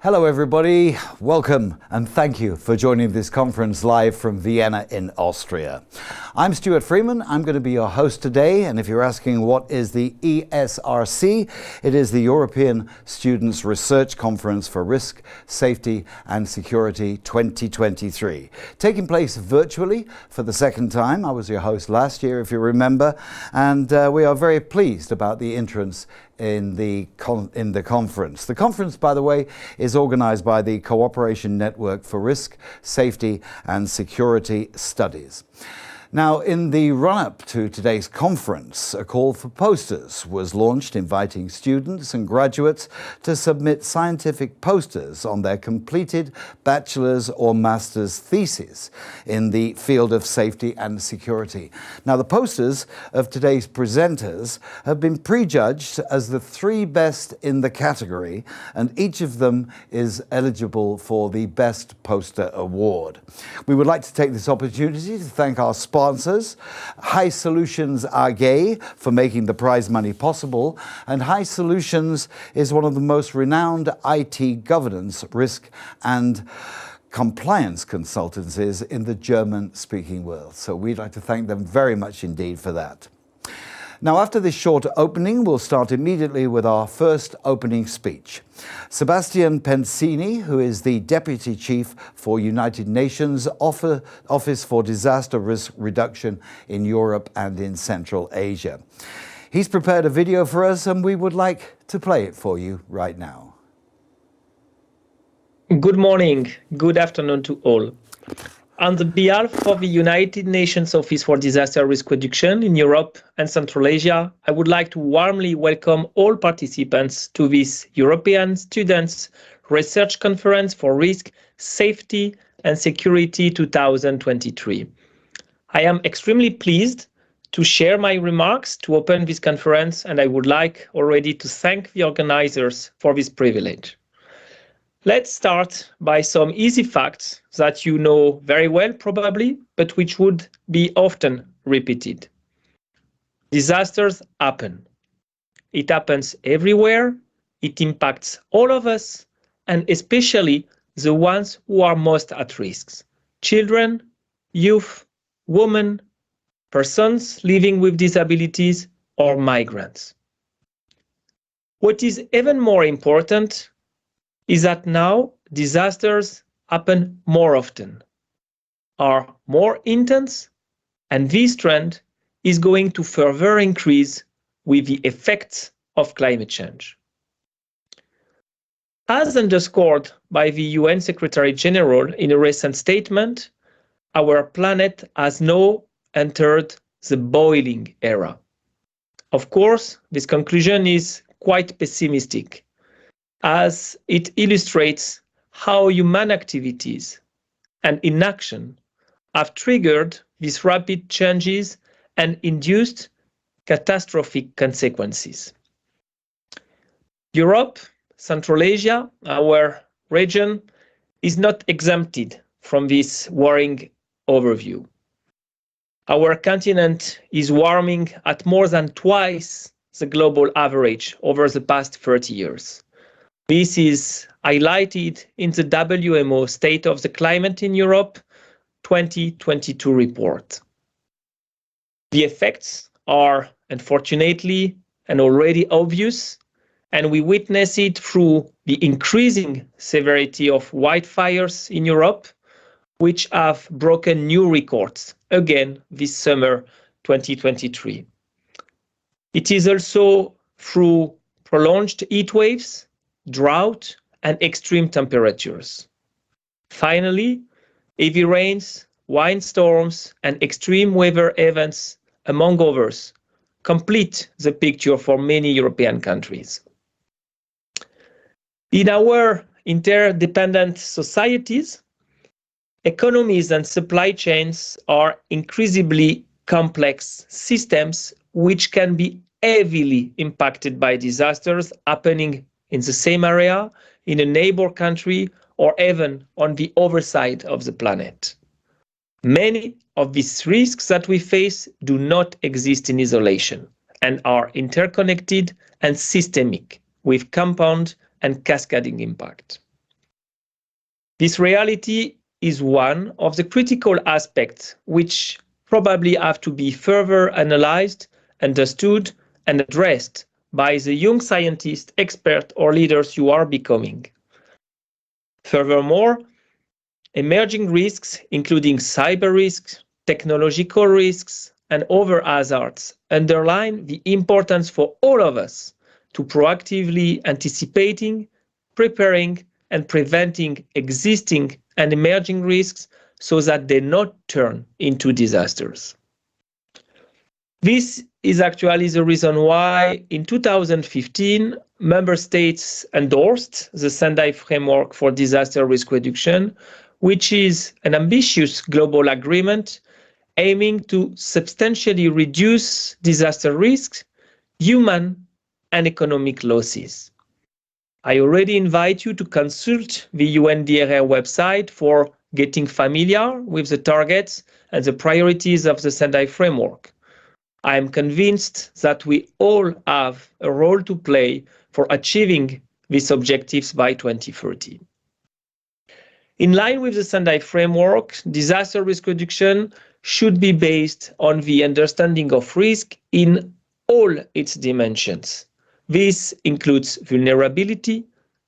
Hello everybody, welcome and thank you for joining this conference live from Vienna in Austria. I'm Stuart Freeman, I'm going to be your host today, and if you're asking what is the ESRC, it is the European Students' Research Conference for Risk, Safety and Security 2023. Taking place virtually for the second time. I was your host last year, if you remember, and we are very pleased about the entrance in the conference. The conference, by the way, is organized by the Cooperation Network for Risk, Safety and Security Studies. Now, in the run-up to today's conference, a call for posters was launched inviting students and graduates to submit scientific posters on their completed bachelor's or master's thesis in the field of safety and security. Now, the posters of today's presenters have been prejudged as the three best in the category, and each of them is eligible for the Best Poster Award. We would like to take this opportunity to thank our sponsors, High Solutions AG, for making the prize money possible, and High Solutions is one of the most renowned IT governance, risk and compliance consultancies in the German-speaking world. So we'd like to thank them very much indeed for that. Now, after this short opening, we'll start immediately with our first opening speech. Sebastian Pensini, who is the Deputy Chief for United Nations Office for Disaster Risk Reduction in Europe and in Central Asia. He's prepared a video for us and we would like to play it for you right now. Good morning, good afternoon to all. On the behalf of the United Nations Office for Disaster Risk Reduction in Europe and Central Asia, I would like to warmly welcome all participants to this European Students' Research Conference for Risk, Safety and Security 2023. I am extremely pleased to share my remarks to open this conference, and I would like already to thank the organizers for this privilege. Let's start by some easy facts that you know very well probably, but which would be often repeated. Disasters happen. It happens everywhere, it impacts all of us, and especially the ones who are most at risk. Children, youth, women, persons living with disabilities, or migrants. What is even more important is that now disasters happen more often, are more intense, and this trend is going to further increase with the effects of climate change. As underscored by the UN Secretary General in a recent statement, our planet has now entered the boiling era. Of course, this conclusion is quite pessimistic, as it illustrates how human activities and inaction have triggered these rapid changes and induced catastrophic consequences. Europe, Central Asia, our region, is not exempted from this worrying overview. Our continent is warming at more than twice the global average over the past 30 years. This is highlighted in the WMO State of the Climate in Europe 2022 report. The effects are unfortunately and already obvious, and we witness it through the increasing severity of wildfires in Europe, which have broken new records again this summer 2023. It is also through prolonged heat waves, drought and extreme temperatures. Finally, heavy rains, windstorms and extreme weather events, among others, complete the picture for many European countries. In our interdependent societies, economies and supply chains are increasingly complex systems which can be heavily impacted by disasters happening in the same area, in a neighbor country, or even on the other side of the planet. Many of these risks that we face do not exist in isolation and are interconnected and systemic with compound and cascading impact. This reality is one of the critical aspects which probably have to be further analyzed, understood, and addressed by the young scientists, experts, or leaders you are becoming. Furthermore, emerging risks, including cyber risks, technological risks, and other hazards, underline the importance for all of us to proactively anticipating, preparing, and preventing existing and emerging risks so that they not turn into disasters. This is actually the reason why in 2015, member states endorsed the Sendai Framework for Disaster Risk Reduction, which is an ambitious global agreement aiming to substantially reduce disaster risks, human and economic losses. I already invite you to consult the UNDRR website for getting familiar with the targets and the priorities of the Sendai Framework. I am convinced that we all have a role to play for achieving these objectives by 2030. In line with the Sendai Framework, disaster risk reduction should be based on the understanding of risk in all its dimensions. This includes vulnerability,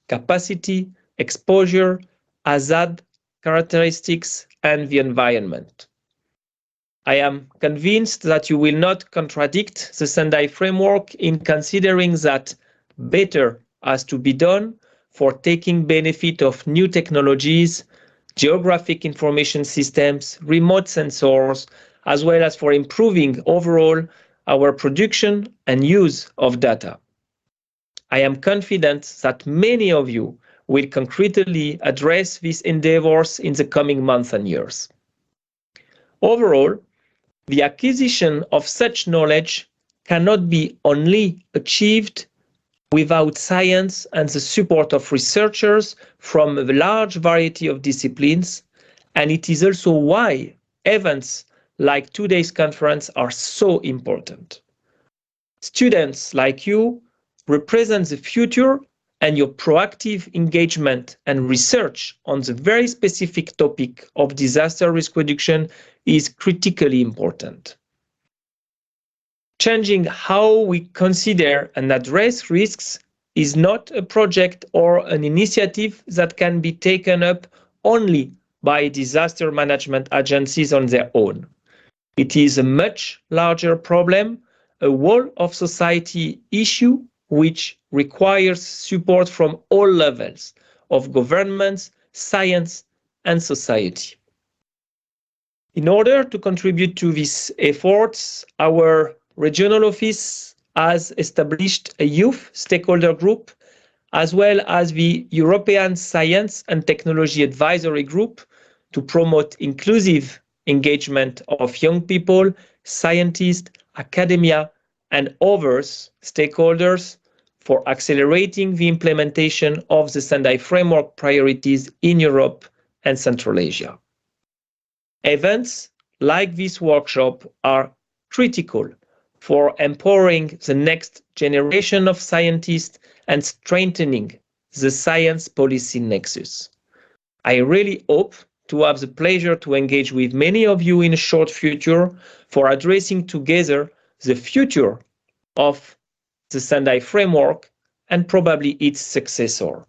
capacity, exposure, hazard characteristics, and the environment. I am convinced that you will not contradict the Sendai Framework in considering that better has to be done for taking benefit of new technologies, geographic information systems, remote sensors, as well as for improving overall our production and use of data. I am confident that many of you will concretely address these endeavors in the coming months and years. Overall, the acquisition of such knowledge cannot be only achieved without science and the support of researchers from a large variety of disciplines, and it is also why events like today's conference are so important. Students like you represent the future, and your proactive engagement and research on the very specific topic of disaster risk reduction is critically important. Changing how we consider and address risks is not a project or an initiative that can be taken up only by disaster management agencies on their own. It is a much larger problem, a whole of society issue which requires support from all levels of governments, science, and society. In order to contribute to these efforts, our regional office has established a youth stakeholder group, as well as the European Science and Technology Advisory Group, to promote inclusive engagement of young people, scientists, academia, and other stakeholders for accelerating the implementation of the Sendai Framework priorities in Europe and Central Asia. Events like this workshop are critical for empowering the next generation of scientists and strengthening the science policy nexus. I really hope to have the pleasure to engage with many of you in a short future for addressing together the future of the Sendai Framework and probably its successor.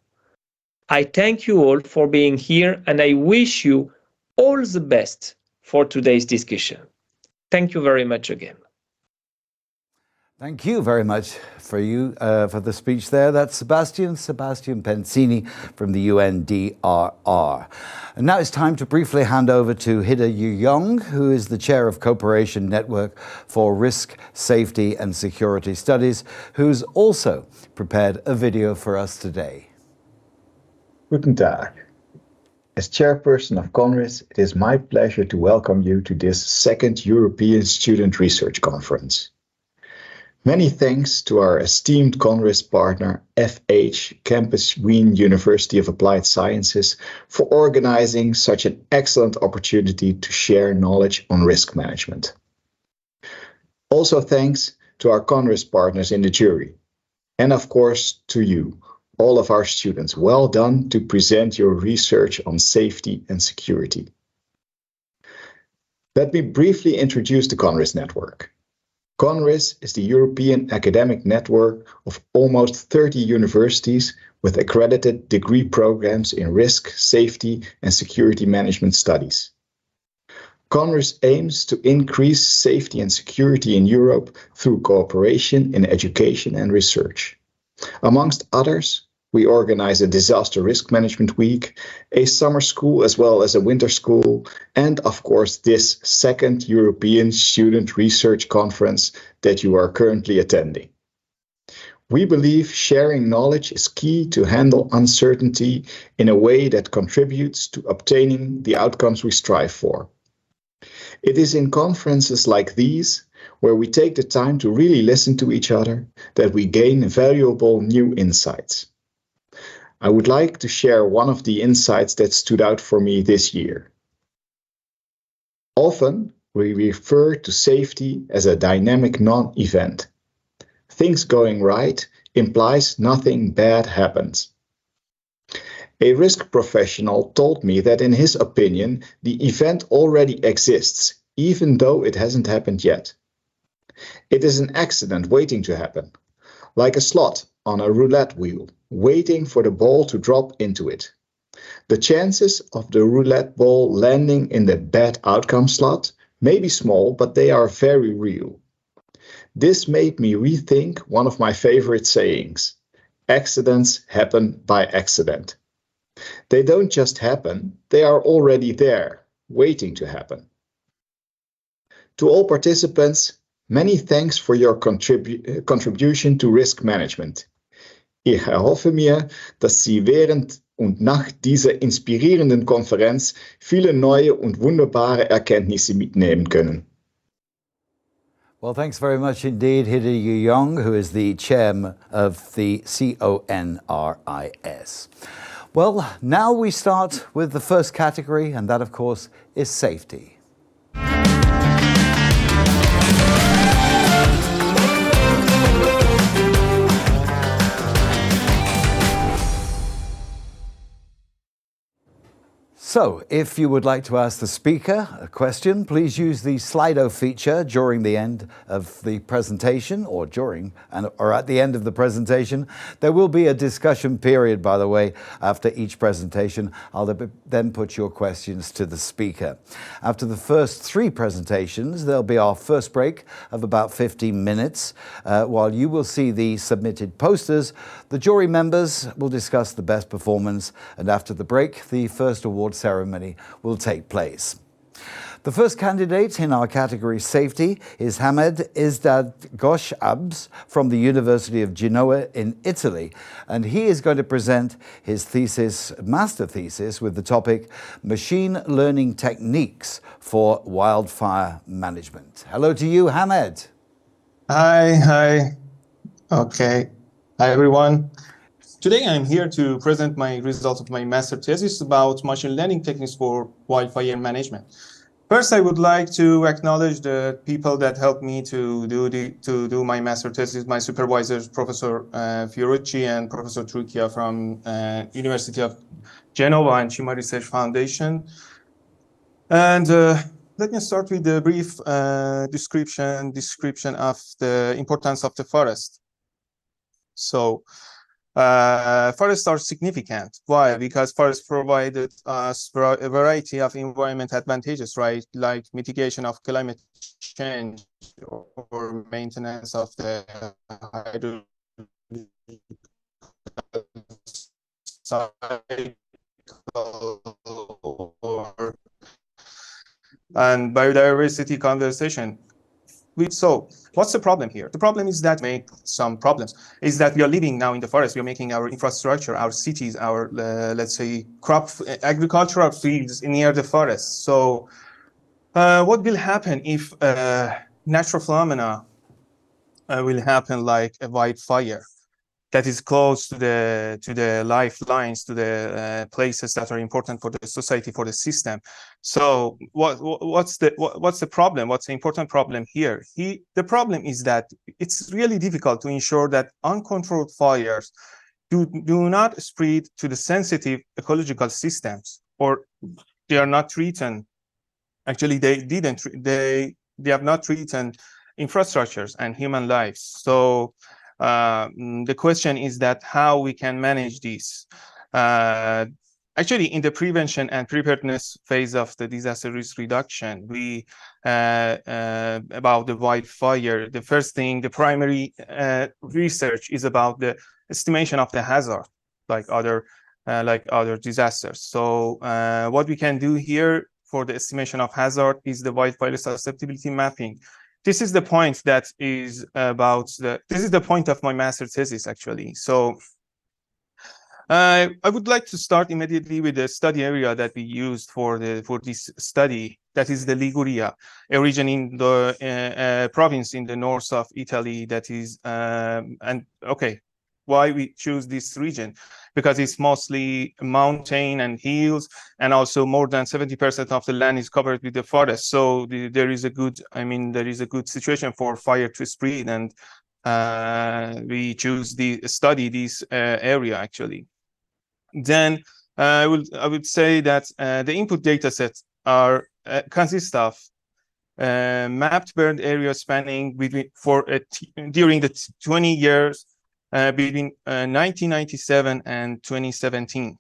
I thank you all for being here, and I wish you all the best for today's discussion. Thank you very much again. Thank you very much for the speech there. That's Sebastian Pensini from the UNDRR. And now it's time to briefly hand over to Hida Yu-Yong, who is the Chair of Cooperation Network for Risk, Safety and Security Studies, who's also prepared a video for us today. Guten Tag. As chairperson of CONRIS, it is my pleasure to welcome you to this second European Student Research Conference. Many thanks to our esteemed CONRIS partner, FH Campus Wien University of Applied Sciences, for organizing such an excellent opportunity to share knowledge on risk management. Also thanks to our CONRIS partners in the jury, and of course to you, all of our students, well done to present your research on safety and security. Let me briefly introduce the CONRIS network. CONRIS is the European academic network of almost 30 universities with accredited degree programs in risk, safety, and security management studies. CONRIS aims to increase safety and security in Europe through cooperation in education and research. Amongst others, we organize a disaster risk management week, a summer school as well as a winter school, and of course this second European Student Research Conference that you are currently attending. We believe sharing knowledge is key to handle uncertainty in a way that contributes to obtaining the outcomes we strive for. It is in conferences like these, where we take the time to really listen to each other, that we gain valuable new insights. I would like to share one of the insights that stood out for me this year. Often, we refer to safety as a dynamic non-event. Things going right implies nothing bad happens. A risk professional told me that in his opinion, the event already exists, even though it hasn't happened yet. It is an accident waiting to happen, like a slot on a roulette wheel, waiting for the ball to drop into it. The chances of the roulette ball landing in the bad outcome slot may be small, but they are very real. This made me rethink one of my favorite sayings: accidents happen by accident. They don't just happen, they are already there, waiting to happen. To all participants, many thanks for your contribution to risk management. Ich erhoffe mir, dass Sie während und nach dieser inspirierenden Konferenz viele neue und wunderbare Erkenntnisse mitnehmen können. Well, thanks very much indeed, Hideo Young, who is the chairman of the CONRIS. Well, now we start with the first category, and that, of course, is safety. So, if you would like to ask the speaker a question, please use the Slido feature during the end of the presentation, or at the end of the presentation. There will be a discussion period, by the way, after each presentation. I'll then put your questions to the speaker. After the first three presentations, there'll be our first break of about 15 minutes. While you will see the submitted posters, the jury members will discuss the best performance, and after the break, the first award ceremony will take place. The first candidate in our category safety is Hamed Izdad Goshabs from the University of Genoa in Italy, and he is going to present his master thesis with the topic Machine Learning Techniques for Wildfire Management. Hello to you, Hamed. Hi. Okay. Hi, everyone. Today, I'm here to present my results of my master thesis about machine learning techniques for wildfire management. First, I would like to acknowledge the people that helped me to do my master thesis, my supervisors, Professor Fiorucci and Professor Trucchia from University of Genova and Cima Research Foundation. And let me start with the brief description of the importance of the forest. So, forests are significant. Why? Because forests provided us a variety of environment advantages, right? Like mitigation of climate change or maintenance of the hydrological cycle and biodiversity conservation. So what's the problem here? The problem is that we are living now in the forest. We are making our infrastructure, our cities, our, let's say, agricultural fields near the forest. So what will happen if natural phenomena will happen like a wildfire that is close to the lifelines, to the places that are important for the society, for the system? So what's the problem? What's the important problem here? The problem is that it's really difficult to ensure that uncontrolled fires do not spread to the sensitive ecological systems, or they are not threatened. Actually, they have not threatened infrastructures and human lives. So the question is that how we can manage this. Actually, in the prevention and preparedness phase of the disaster risk reduction, we about the wildfire, the first thing, the primary research is about the estimation of the hazard, like other disasters. So what we can do here for the estimation of hazard is the wildfire susceptibility mapping. This is the point that is about this is the point of my master thesis, actually. So I would like to start immediately with the study area that we used for this study. That is the Liguria, a region in the province in the north of Italy. That is, and okay, why we choose this region? Because it's mostly mountain and hills, and also more than 70% of the land is covered with the forest. So there is a good, there is a good situation for fire to spread, and we choose study this area, actually. Then I would say that the input data sets are consist of mapped burned area spanning during the 20 years between 1997 and 2017.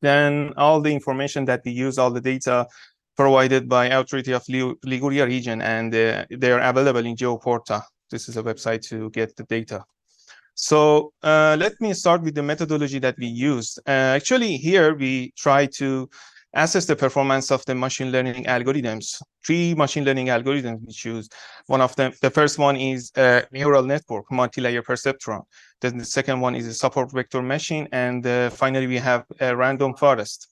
Then all the information that we use, all the data provided by Authority of Liguria region, and they are available in GeoPorta. This is a website to get the data. So let me start with the methodology that we used. Actually, here we try to assess the performance of the machine learning algorithms. 3 machine learning algorithms we choose. One of them, the first one is a neural network, multi-layer perceptron. Then the second one is a support vector machine, and finally we have a random forest.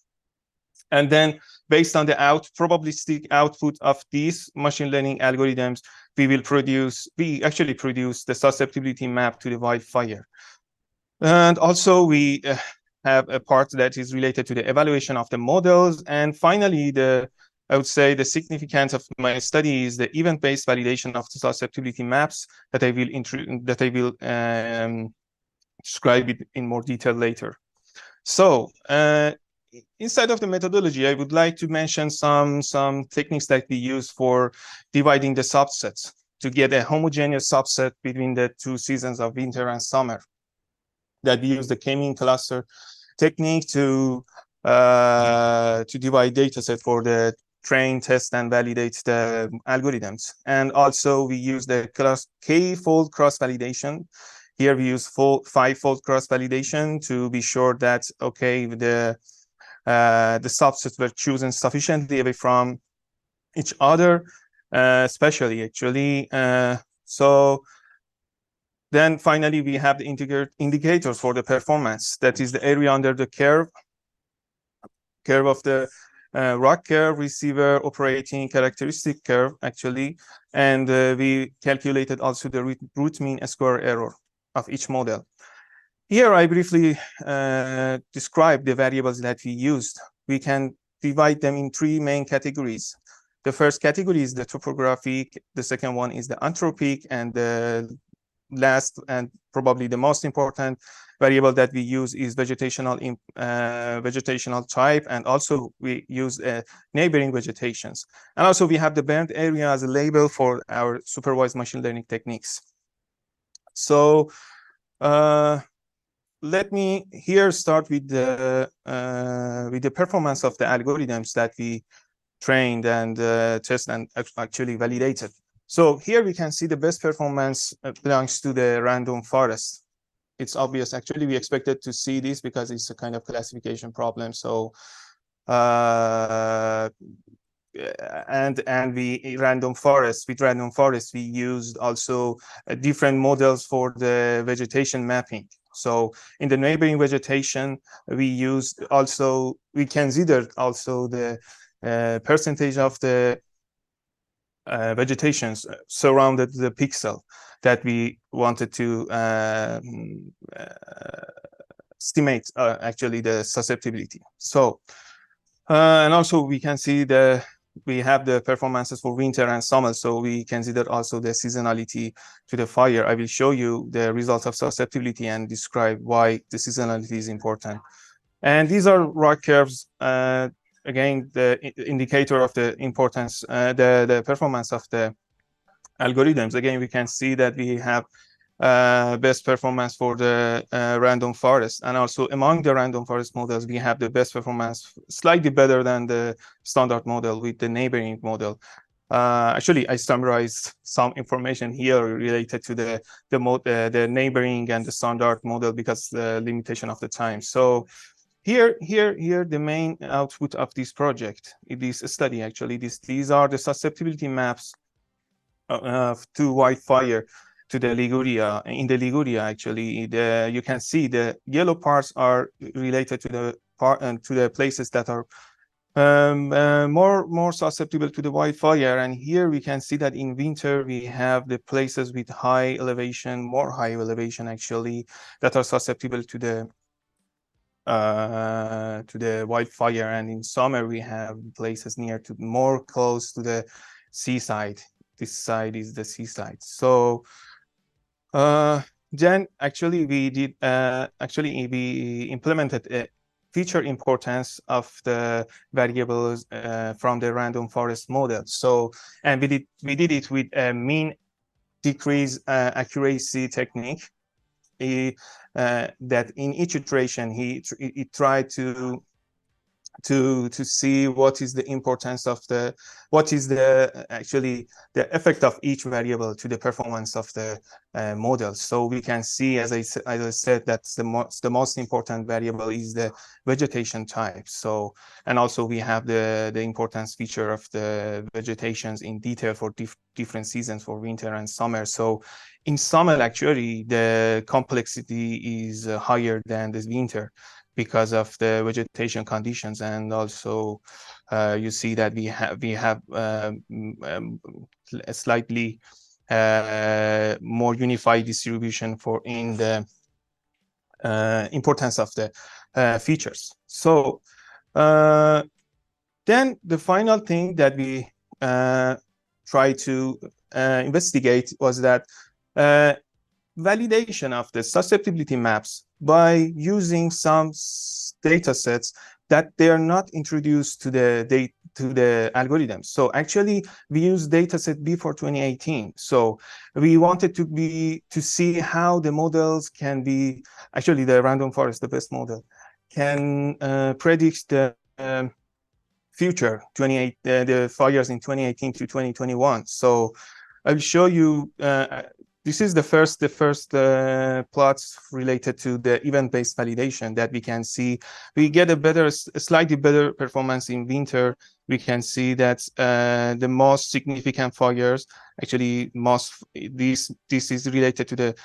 And then based on the probabilistic output of these machine learning algorithms, we actually produce the susceptibility map to the wildfire. And also we have a part that is related to the evaluation of the models. And finally, I would say the significance of my study is the event-based validation of the susceptibility maps that I will describe it in more detail later. So inside of the methodology, I would like to mention some techniques that we use for dividing the subsets to get a homogeneous subset between the 2 seasons of winter and summer. That we use the k-mean cluster technique to divide dataset for the train, test, and validate the algorithms. And also we use the k-fold cross-validation. Here we use 5-fold cross-validation to be sure that, okay, the subsets were chosen sufficiently away from each other, especially actually. So then finally we have the indicators for the performance. That is the area under the curve of the rock curve, receiver operating characteristic curve, actually. And we calculated also the root mean square error of each model. Here I briefly describe the variables that we used. We can divide them in 3 main categories. The first category is the topographic, the second one is the anthropic, and the last and probably the most important variable that we use is vegetational type, and also we use neighboring vegetations. And also we have the burned area as a label for our supervised machine learning techniques. So let me here start with the performance of the algorithms that we trained and tested and actually validated. So here we can see the best performance belongs to the random forest. It's obvious. Actually, we expected to see this because it's a kind of classification problem. So and with random forest, we used also different models for the vegetation mapping. So in the neighboring vegetation, we considered also the percentage of the vegetations surrounded the pixel that we wanted to estimate actually the susceptibility. So and also we can see the we have the performances for winter and summer, so we consider also the seasonality to the fire. I will show you the results of susceptibility and describe why the seasonality is important. And these are rock curves, again, the indicator of the importance, the performance of the algorithms. Again, we can see that we have best performance for the random forest, and also among the random forest models, we have the best performance, slightly better than the standard model with the neighboring model. Actually, I summarized some information here related to the neighboring and the standard model because the limitation of the time. So here, the main output of this project, this study, actually, these are the susceptibility maps to wildfire to the Liguria. In the Liguria, actually, you can see the yellow parts are related to the places that are more susceptible to the wildfire. And here we can see that in winter we have the places with high elevation, more high elevation actually, that are susceptible to the wildfire. And in summer we have places more close to the seaside. This side is the seaside. So then actually we implemented a feature importance of the variables from the random forest model. So, and we did it with a mean decrease accuracy technique. That in each iteration he tried to see what is the importance of actually the effect of each variable to the performance of the model. So we can see, as I said, that the most important variable is the vegetation type. So, and also we have the importance feature of the vegetations in detail for different seasons, for winter and summer. So in summer, actually, the complexity is higher than this winter, because of the vegetation conditions. And also you see that we have a slightly more unified distribution in the importance of the features. So then the final thing that we try to investigate was that validation of the susceptibility maps by using some data sets that they are not introduced to the algorithms. So actually we use data set before 2018. So we wanted to see how the models can be, actually the random forest, the best model, can predict the future the fires in 2018 to 2021. So I'll show you. This is the first plots related to the event-based validation that we can see. We get a slightly better performance in winter. We can see that the most significant fires, actually this is related to the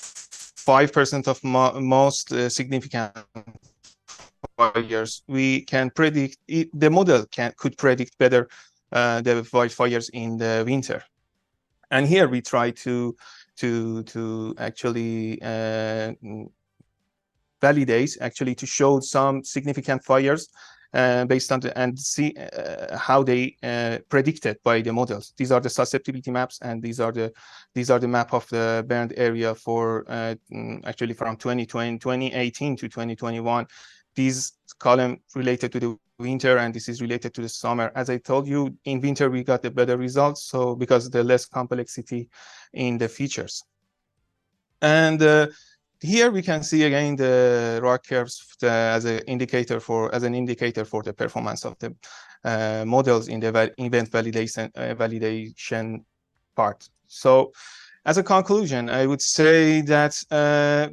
5% of most significant fires. We can predict the model could predict better the wildfires in the winter. And here we try to actually validate, actually to show some significant fires based on and see how they predicted by the models. These are the susceptibility maps, and these are the map of the burned area for actually from 2018 to 2021. These column related to the winter, and this is related to the summer. As I told you, in winter we got the better results, so because the less complexity in the features. And here we can see again the rock curves as an indicator for the performance of the models in the event validation part. So as a conclusion, I would say that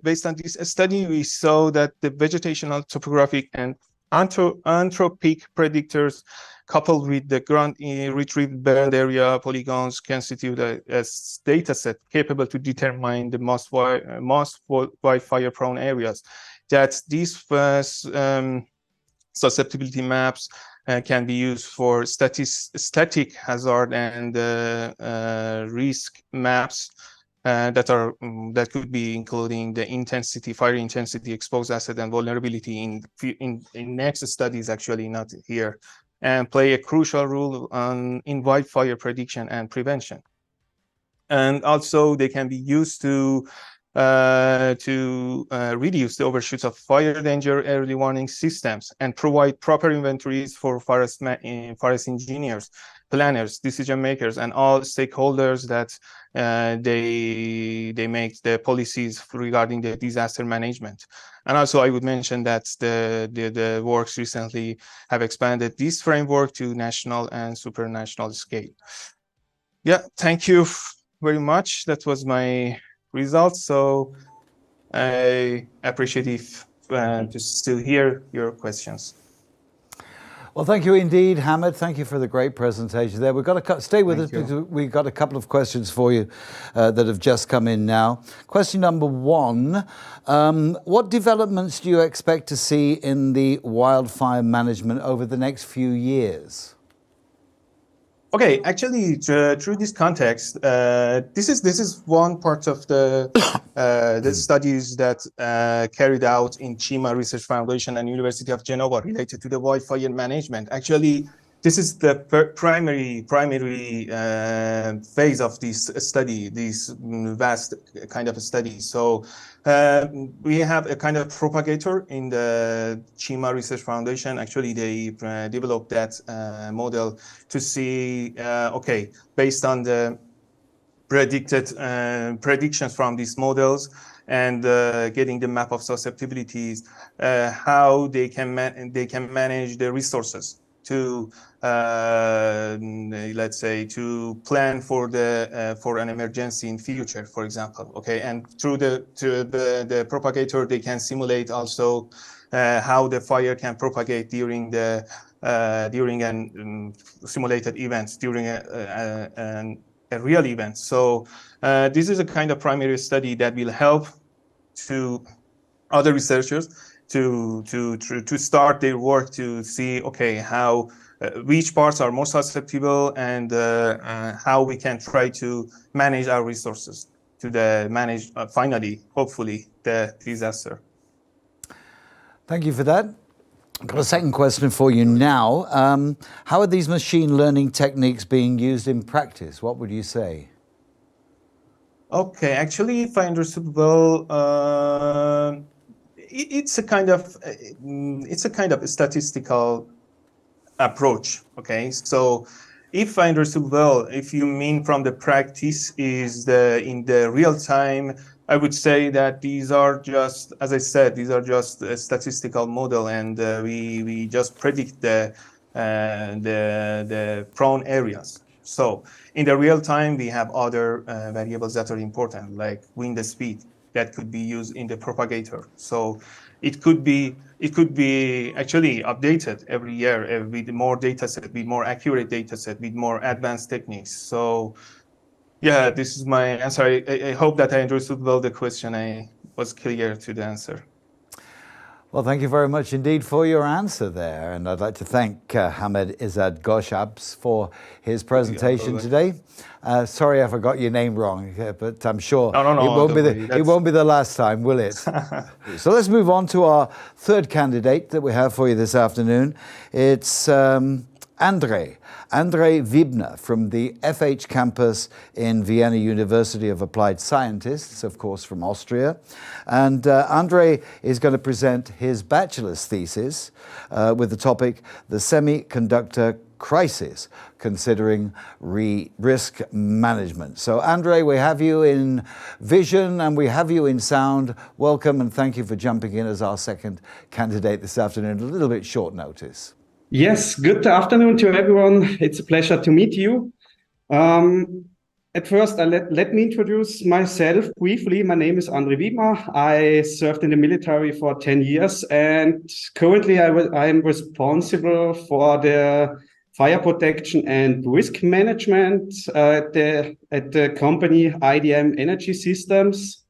based on this study, we saw that the vegetational, topographic, and anthropic predictors coupled with the ground retrieved burned area polygons constitute a data set capable to determine the most wildfire-prone areas. That these susceptibility maps can be used for static hazard and risk maps that could be including the intensity, fire intensity, exposed asset, and vulnerability in next studies, actually not here, and play a crucial role in wildfire prediction and prevention. And also they can be used to reduce the overshoots of fire danger early warning systems and provide proper inventories for forest engineers, planners, decision makers, and all stakeholders that they make the policies regarding the disaster management. And also I would mention that the works recently have expanded this framework to national and supranational scale. Yeah, thank you very much. That was my results. So I appreciate if to still hear your questions. Well, thank you indeed, Hamid. Thank you for the great presentation there. We've got to stay with us because we've got a couple of questions for you that have just come in now. Question number one, what developments do you expect to see in the wildfire management over the next few years? Okay, actually, through this context, this is one part of the studies that carried out in CIMA Research Foundation and University of Geneva related to the wildfire management. Actually, this is the primary phase of this study, this vast kind of study. So we have a kind of propagator in the CIMA Research Foundation. Actually, they developed that model to see, okay, based on the predictions from these models and getting the map of susceptibilities, how they can manage the resources to let's say to plan for an emergency in future, for example. Okay, and through the propagator, they can simulate also how the fire can propagate during an simulated event, during a real event. So this is a kind of primary study that will help to other researchers to start their work to see, okay, how which parts are more susceptible and how we can try to manage our resources to manage finally, hopefully, the disaster. Thank you for that. I've got a second question for you now. How are these machine learning techniques being used in practice? What would you say? Okay, actually, if I understood well, it's a kind of statistical approach. Okay, so if I understood well, if you mean from the practice is in the real time, I would say that these are just, as I said, these are just a statistical model, and we just predict the prone areas. So in the real time, we have other variables that are important, like wind speed, that could be used in the propagator. So it could be actually updated every year with more data set, with more accurate data set, with more advanced techniques. So yeah, this is my answer. I hope that I understood well the question. I was clear to the answer. Well, thank you very much indeed for your answer there. And I'd like to thank Hamid Izzad Goshabs for his presentation today. Sorry I forgot your name wrong, but I'm sure it won't be the last time, will it? So let's move on to our third candidate that we have for you this afternoon. It's Andrei Wibner from the FH campus in Vienna University of Applied Scientists, of course, from Austria. And Andrei is going to present his bachelor's thesis with the topic, The Semiconductor Crisis, Considering Risk Management. So Andrei, we have you in vision and we have you in sound. Welcome and thank you for jumping in as our second candidate this afternoon. A little bit short notice. Yes, good afternoon to everyone. It's a pleasure to meet you. At first, let me introduce myself briefly. My name is Andrei Wibner. I served in the military for 10 years, and currently I am responsible for the fire protection and risk management at the company IDM Energy Systems.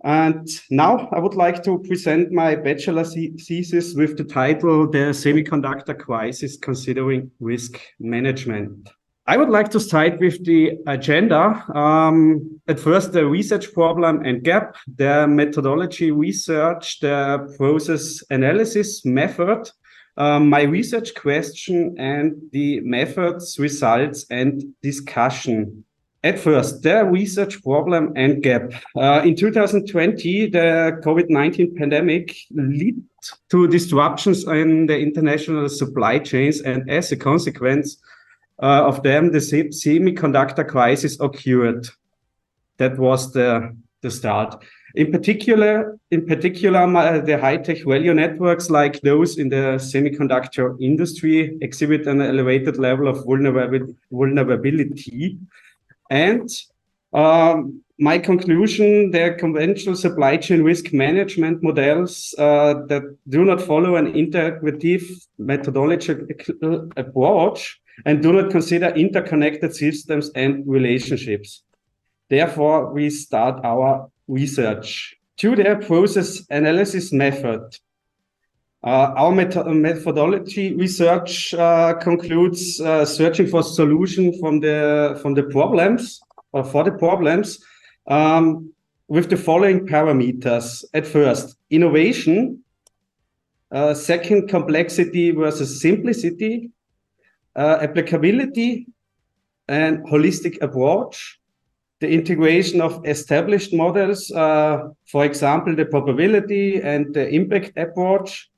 And now I would like to present my bachelor thesis with the title, The Semiconductor Crisis, Considering Risk Management. I would like to start with the agenda. At first, the research problem and gap, the methodology research, the process analysis method, my research question, and the methods, results, and discussion. At first, the research problem and gap. In 2020, the COVID-19 pandemic led to disruptions in the international supply chains, and as a consequence of them, the semiconductor crisis occurred. That was the start. In particular, the high-tech value networks like those in the semiconductor industry exhibit an elevated level of vulnerability. And my conclusion, the conventional supply chain risk management models that do not follow an integrative methodological approach and do not consider interconnected systems and relationships. Therefore, we start our research. To the process analysis method. Our methodology research concludes searching for solution from the problems or for the problems with the following parameters. At first, innovation. Second, complexity versus simplicity. Applicability and holistic approach. The integration of established models, for example, the probability and the impact approach.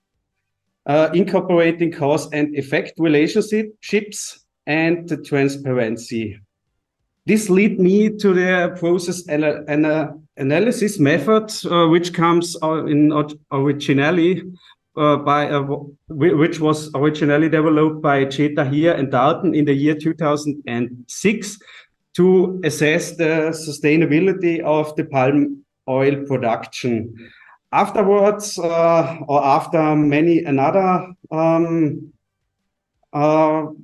Incorporating cause and effect relationships, and the transparency. This lead me to the process analysis method, which comes which was originally developed by Cheta here and Dalton in the year 2006 to assess the sustainability of the palm oil production. Afterwards, or after many another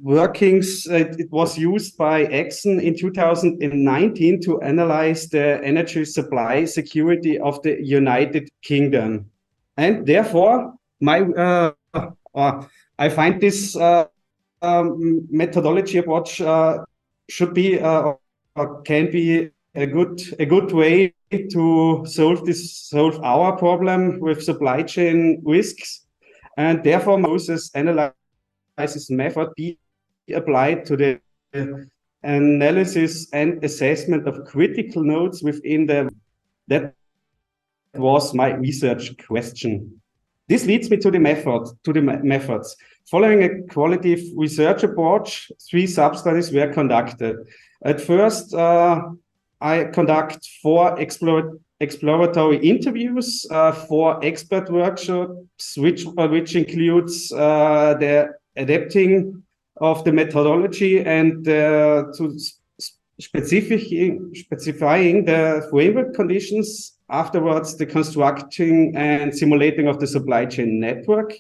workings, it was used by Exxon in 2019 to analyze the energy supply security of the United Kingdom. And therefore, I find this methodology approach should be or can be a good way to solve our problem with supply chain risks, and therefore process analysis method be applied to the analysis and assessment of critical nodes within the. That was my research question. This leads me to the methods. Following a qualitative research approach, 3 sub-studies were conducted. At first, I conduct 4 exploratory interviews, 4 expert workshops, which includes the adapting of the methodology and to specifying the framework conditions. Afterwards, the constructing and simulating of the supply chain network,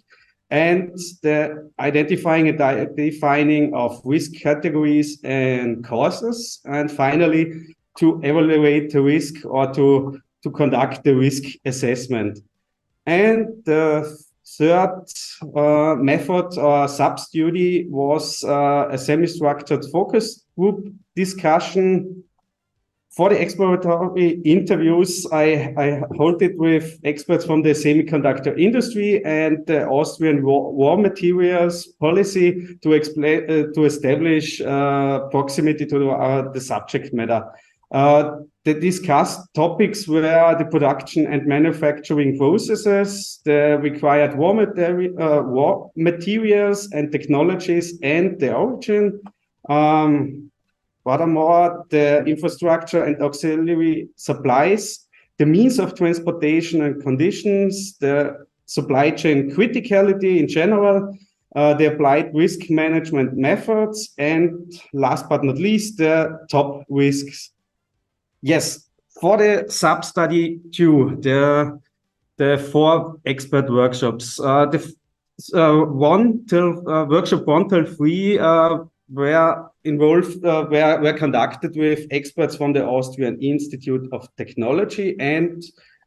and the identifying and defining of risk categories and causes, and finally, to evaluate the risk or to conduct the risk assessment. And the third method or sub-study was a semi-structured focus group discussion. For the exploratory interviews, I hold it with experts from the semiconductor industry and the Austrian raw materials policy to establish proximity to the subject matter. The discussed topics were the production and manufacturing processes, the required raw materials and technologies, and the origin. Furthermore, the infrastructure and auxiliary supplies, the means of transportation and conditions, the supply chain criticality in general, the applied risk management methods, and last but not least, the top risks. Yes, for the sub-study 2, the 4 expert workshops, workshop 1 till 3 were involved, were conducted with experts from the Austrian Institute of Technology and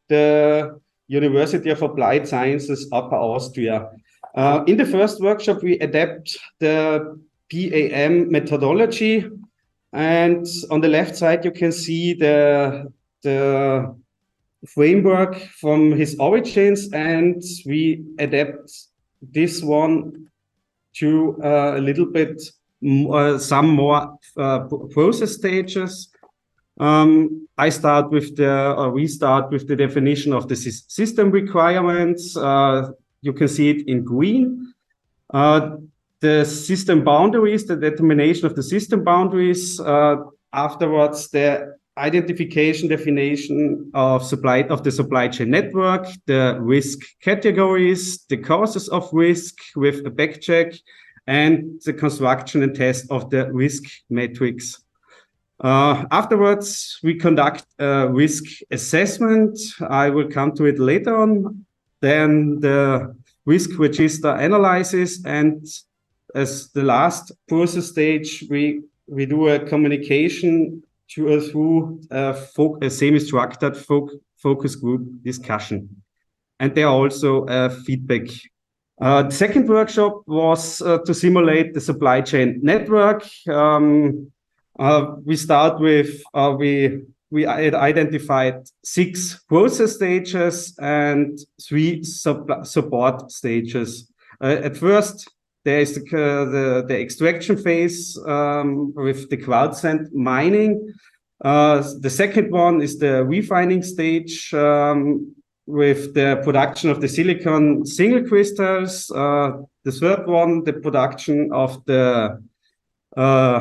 the University of Applied Sciences, Upper Austria. In the first workshop, we adapt the PAM methodology. And on the left side, you can see the framework from his origins, and we adapt this one to a little bit some more process stages. We start with the definition of the system requirements. You can see it in green. The system boundaries, the determination of the system boundaries. Afterwards, the identification, definition of the supply chain network, the risk categories, the causes of risk with a backcheck, and the construction and test of the risk matrix. Afterwards, we conduct a risk assessment. I will come to it later on. Then the risk register analysis, and as the last process stage, we do a communication through a semi-structured focus group discussion. And there are also feedback. The second workshop was to simulate the supply chain network. We start with, we identified 6 process stages and 3 support stages. At first, there is the extraction phase with the crowd sand mining. The second one is the refining stage with the production of the silicon single crystals. The third one, the production of the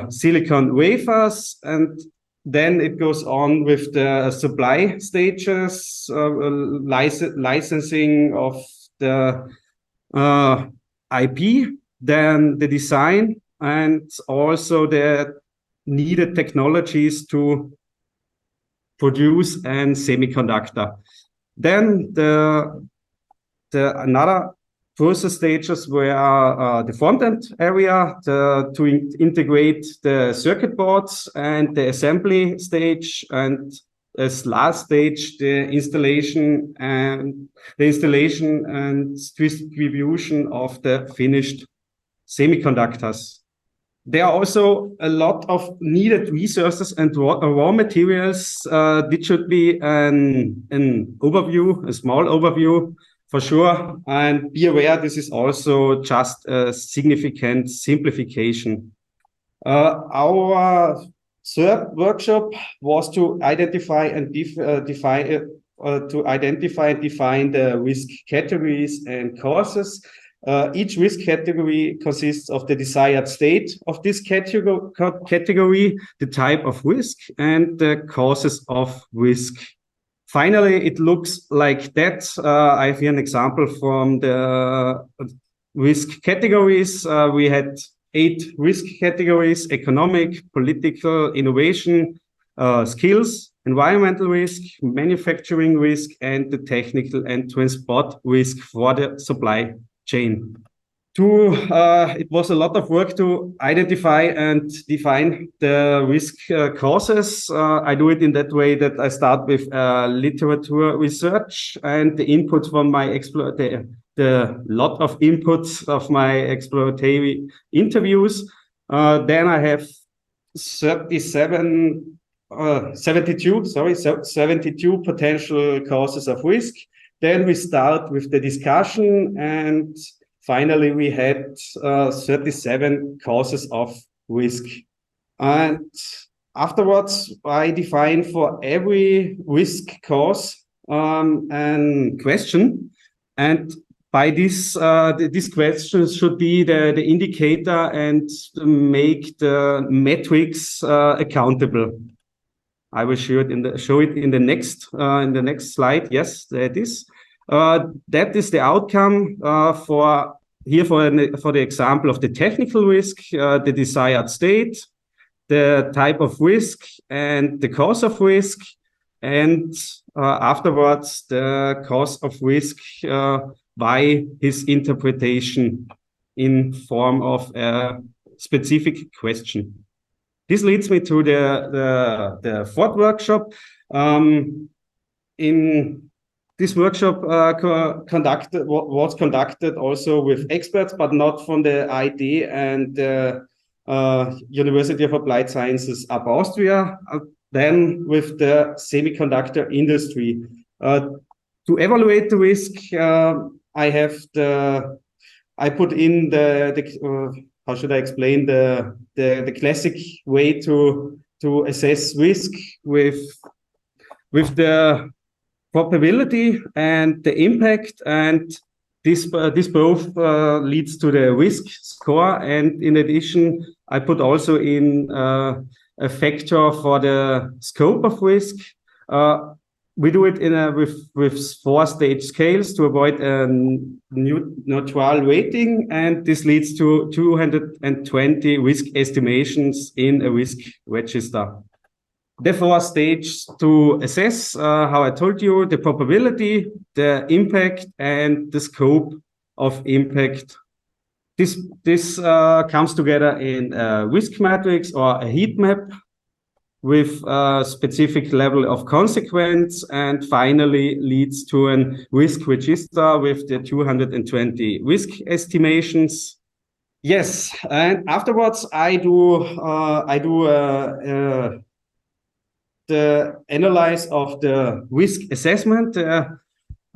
silicon wafers, and then it goes on with the supply stages, licensing of the IP, then the design, and also the needed technologies to produce an semiconductor. Then the another process stages were the front-end area to integrate the circuit boards, and the assembly stage, and as last stage the installation and distribution of the finished semiconductors. There are also a lot of needed resources and raw materials. This should be an overview, a small overview for sure. And be aware, this is also just a significant simplification. Our third workshop was to identify and define the risk categories and causes. Each risk category consists of the desired state of this category, the type of risk, and the causes of risk. Finally, it looks like that. I have here an example from the risk categories. We had 8 risk categories: economic, political, innovation, skills, environmental risk, manufacturing risk, and the technical and transport risk for the supply chain. It was a lot of work to identify and define the risk causes. I do it in that way that I start with literature research and the input from my the lot of inputs of my exploratory interviews. Then I have 72 potential causes of risk. Then we start with the discussion, and finally we had 37 causes of risk. And afterwards, I define for every risk cause an question. And by this, these questions should be the indicator and make the metrics accountable. I will show it in the next slide. Yes, there it is. That is the outcome for the example of the technical risk, the desired state, the type of risk, and the cause of risk, and afterwards the cause of risk by his interpretation in form of a specific question. This leads me to the fourth workshop. In this workshop was conducted also with experts, but not from the ID and University of Applied Sciences Upper Austria, then with the semiconductor industry. To evaluate the risk, I put in how should I explain the classic way to assess risk with the probability and the impact, and this both leads to the risk score. And in addition, I put also in a factor for the scope of risk. We do it with 4-stage scales to avoid a neutral weighting, and this leads to 220 risk estimations in a risk register. The 4 stages to assess, how I told you, the probability, the impact, and the scope of impact. This comes together in a risk matrix or a heat map with a specific level of consequence, and finally leads to a risk register with the 220 risk estimations. Yes, and afterwards I do the analysis of the risk assessment.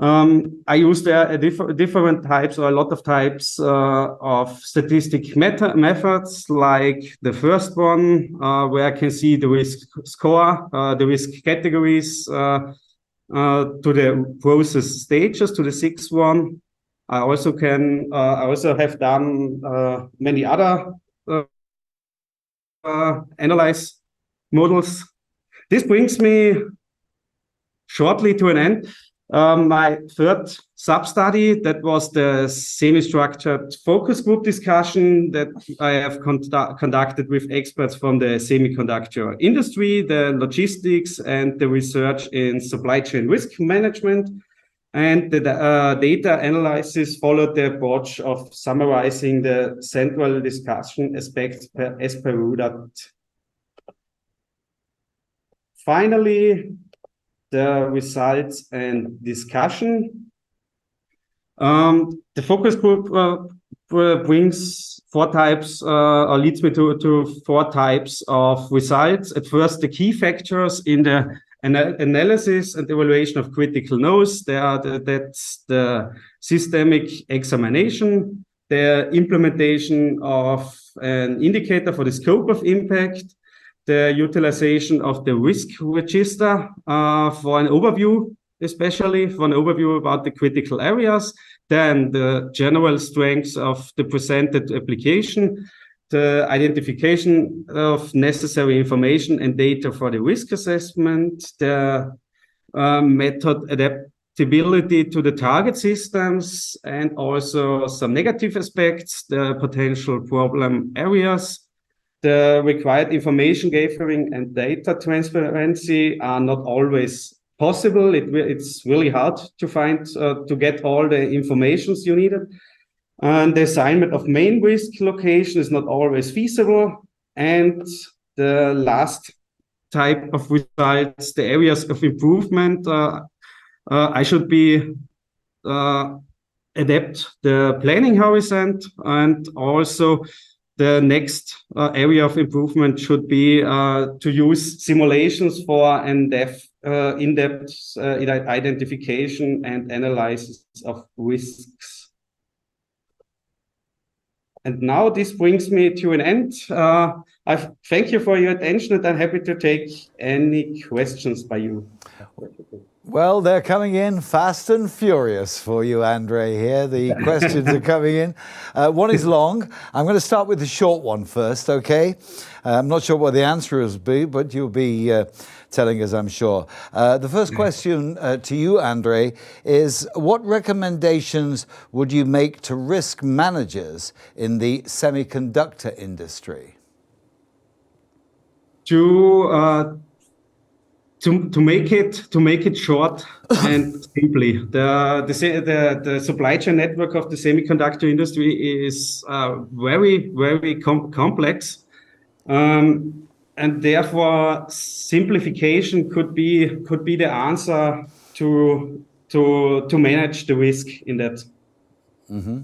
I use there different types or a lot of types of statistic methods, like the first one, where I can see the risk score, the risk categories, to the process stages, to the 6th one. I also have done many other analyze models. This brings me shortly to an end. My third sub-study, that was the semi-structured focus group discussion that I have conducted with experts from the semiconductor industry, the logistics, and the research in supply chain risk management. And the data analysis followed the approach of summarizing the central discussion aspects as per UDAT. Finally, the results and discussion. The focus group brings 4 types, or leads me to 4 types of results. At first, the key factors in the analysis and evaluation of critical nodes. That's the systemic examination, the implementation of an indicator for the scope of impact, the utilization of the risk register for an overview, especially for an overview about the critical areas, then the general strengths of the presented application, the identification of necessary information and data for the risk assessment, the method adaptability to the target systems, and also some negative aspects, the potential problem areas. The required information gathering and data transparency are not always possible. It's really hard to find, to get all the informations you needed. And the assignment of main risk location is not always feasible. And the last type of results, the areas of improvement, I should adapt the planning horizon, and also the next area of improvement should be to use simulations for in-depth identification and analysis of risks. And now this brings me to an end. I thank you for your attention, and I'm happy to take any questions by you. Well, they're coming in fast and furious for you, Andre, here. The questions are coming in. One is long. I'm going to start with the short one first, okay? I'm not sure what the answer will be, but you'll be telling us, I'm sure. The first question to you, Andre, is what recommendations would you make to risk managers in the semiconductor industry? To make it short and simply, the supply chain network of the semiconductor industry is very, very complex, and therefore simplification could be the answer to manage the risk in that. Mm-hmm.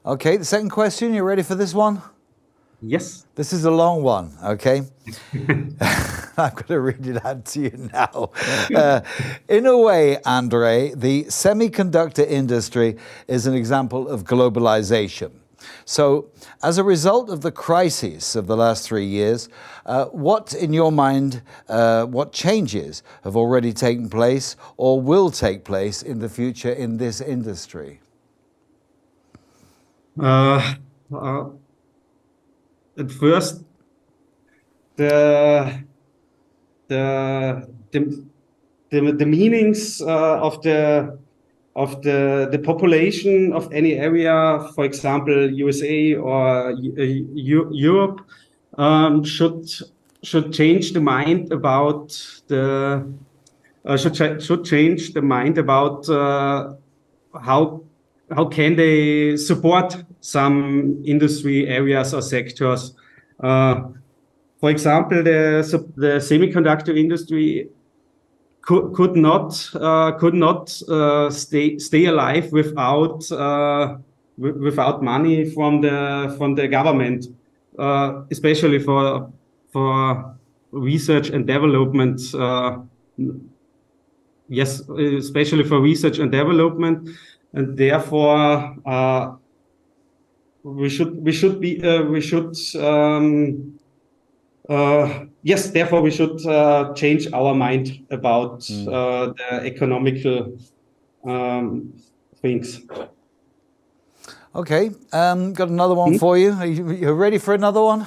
Okay, the second question, you ready for this one? Yes. This is a long one, okay? I'm going to read it out to you now. In a way, Andre, the semiconductor industry is an example of globalization. So, as a result of the crisis of the last 3 years, what, in your mind, what changes have already taken place or will take place in the future in this industry? Uh, at first, the the meanings of the population of any area, for example, USA or Europe, should change the mind about the should change the mind about how can they support some industry areas or sectors. For example, the semiconductor industry could not stay alive without money from the government, especially for research and development. Yes, especially for research and development, and therefore we should change our mind about the economical things. Okay, got another one for you. Are you ready for another one?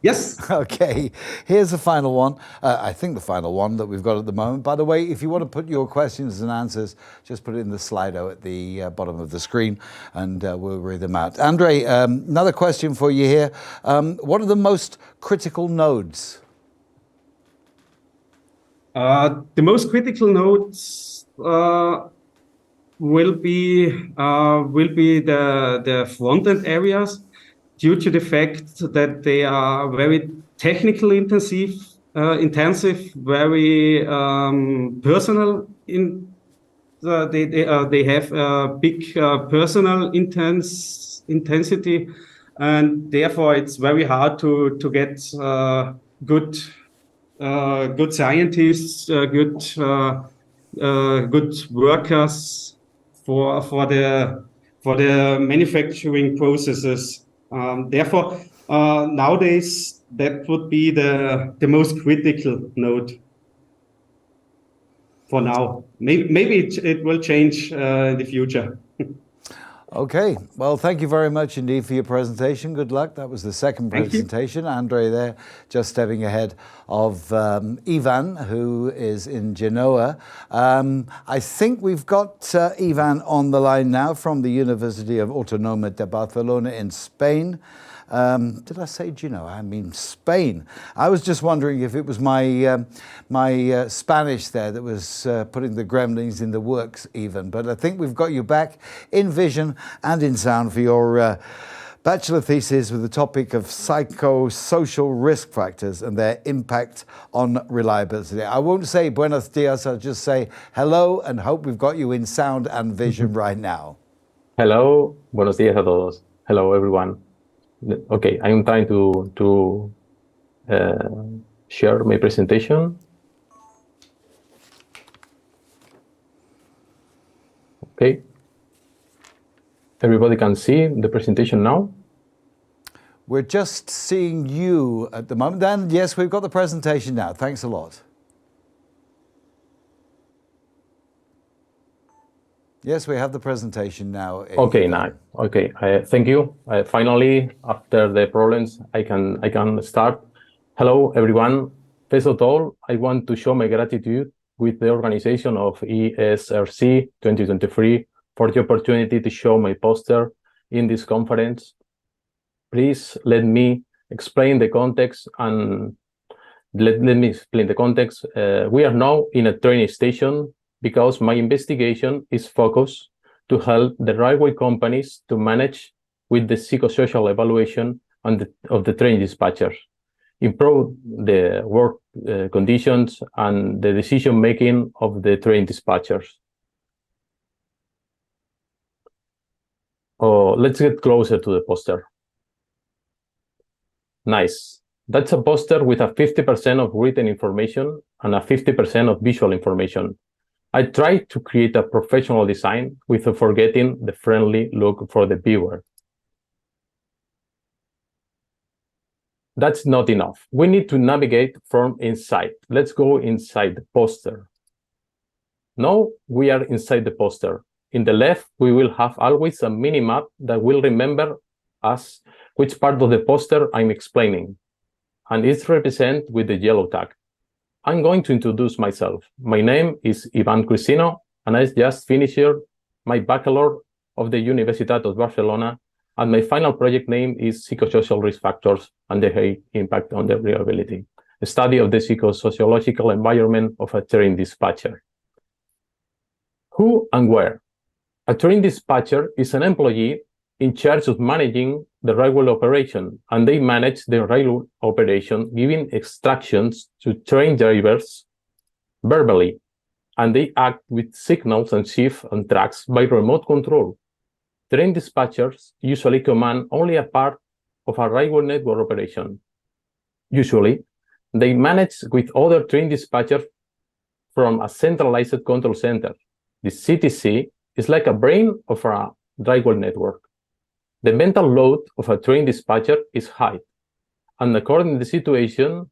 Yes. Okay, here's the final one. I think the final one that we've got at the moment. By the way, if you want to put your questions and answers, just put it in the Slido at the bottom of the screen and we'll read them out. Andre, another question for you here. What are the most critical nodes? The most critical nodes will be the front-end areas, due to the fact that they are very technical intensive, very personal. They have a big personal intensity, and therefore it's very hard to get good scientists, good workers for the manufacturing processes. Therefore, nowadays that would be the most critical node for now. Maybe it will change in the future. Okay, well, thank you very much indeed for your presentation. Good luck. That was the second presentation. Andre there, just stepping ahead of Ivan, who is in Genoa. I think we've got Ivan on the line now from the University of Autónoma de Barcelona in Spain. Did I say Genoa? I mean Spain. I was just wondering if it was my Spanish there that was putting the gremlins in the works even. But I think we've got you back in vision and in sound for your bachelor thesis with the topic of psychosocial risk factors and their impact on reliability. I won't say buenos dias, I'll just say hello and hope we've got you in sound and vision right now. Hello, buenos dias a todos. Hello, everyone. Okay, I'm trying to share my presentation. Okay. Everybody can see the presentation now? We're just seeing you at the moment. Dan, yes, we've got the presentation now. Thanks a lot. Yes, we have the presentation now. Okay, now. Okay, thank you. Finally, after the problems, I can start. Hello, everyone. First of all, I want to show my gratitude with the organization of ESRC 2023 for the opportunity to show my poster in this conference. Please let me explain the context and let me explain the context. We are now in a train station because my investigation is focused to help the railway companies to manage with the psychosocial evaluation of the train dispatchers, improve the work conditions and the decision-making of the train dispatchers. Oh, let's get closer to the poster. Nice. That's a poster with a 50% of written information and a 50% of visual information. I tried to create a professional design without forgetting the friendly look for the viewer. That's not enough. We need to navigate from inside. Let's go inside the poster. Now we are inside the poster. In the left, we will have always a mini-map that will remember us which part of the poster I'm explaining, and it's represented with the yellow tag. I'm going to introduce myself. My name is Ivan Cristino, and I just finished my bachelor of the Universitat of Barcelona, and my final project name is Psychosocial Risk Factors and their impact on the reliability, a study of the psychosociological environment of a train dispatcher. Who and where? A train dispatcher is an employee in charge of managing the railway operation, and they manage the railway operation, giving instructions to train drivers verbally, and they act with signals and shifts and tracks by remote control. Train dispatchers usually command only a part of a railway network operation. Usually, they manage with other train dispatchers from a centralized control center. The CTC is like a brain of a railway network. The mental load of a train dispatcher is high, and according to the situation,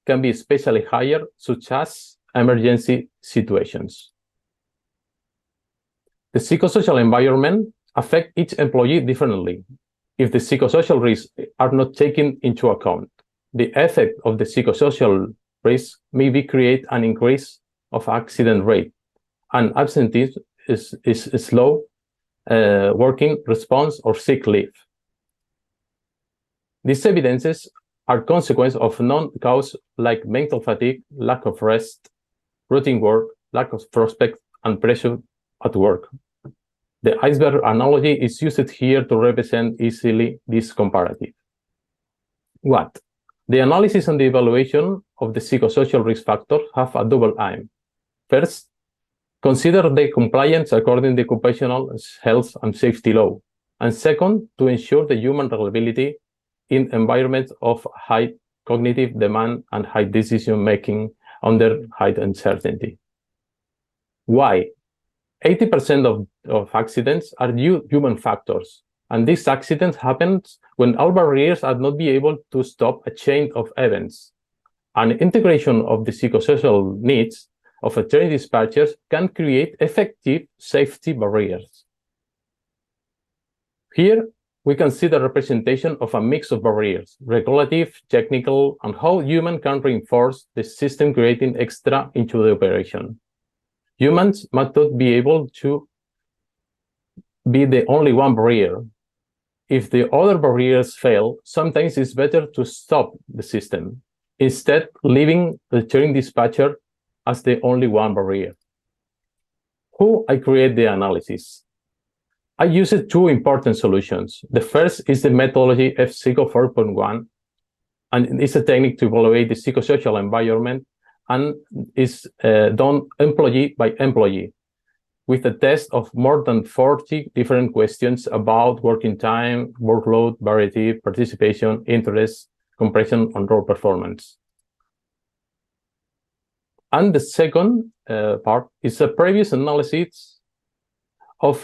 can be especially higher, such as emergency situations. The psychosocial environment affects each employee differently. If the psychosocial risks are not taken into account, the effect of the psychosocial risk may be create an increase of accident rate, and absenteeism is slow working response or sick leave. These evidences are consequence of non-cause like mental fatigue, lack of rest, routine work, lack of prospect, and pressure at work. The iceberg analogy is used here to represent easily this comparative. What? The analysis and the evaluation of the psychosocial risk factors have a double aim. First, consider the compliance according to the occupational health and safety law. And second, to ensure the human reliability in environments of high cognitive demand and high decision-making under high uncertainty. Why? 80% of accidents are due human factors, and these accidents happen when all barriers are not be able to stop a chain of events. An integration of the psychosocial needs of a train dispatchers can create effective safety barriers. Here, we can see the representation of a mix of barriers, regulative, technical, and how human can reinforce the system creating extra into the operation. Humans must not be able to be the only one barrier. If the other barriers fail, sometimes it's better to stop the system, instead leaving the train dispatcher as the only one barrier. How I create the analysis? I used two important solutions. The first is the methodology FPsycho 4.1, and it's a technique to evaluate the psychosocial environment, and is done employee by employee with a test of more than 40 different questions about working time, workload, variety, participation, interest, compression, and role performance. And the second part is a previous analysis of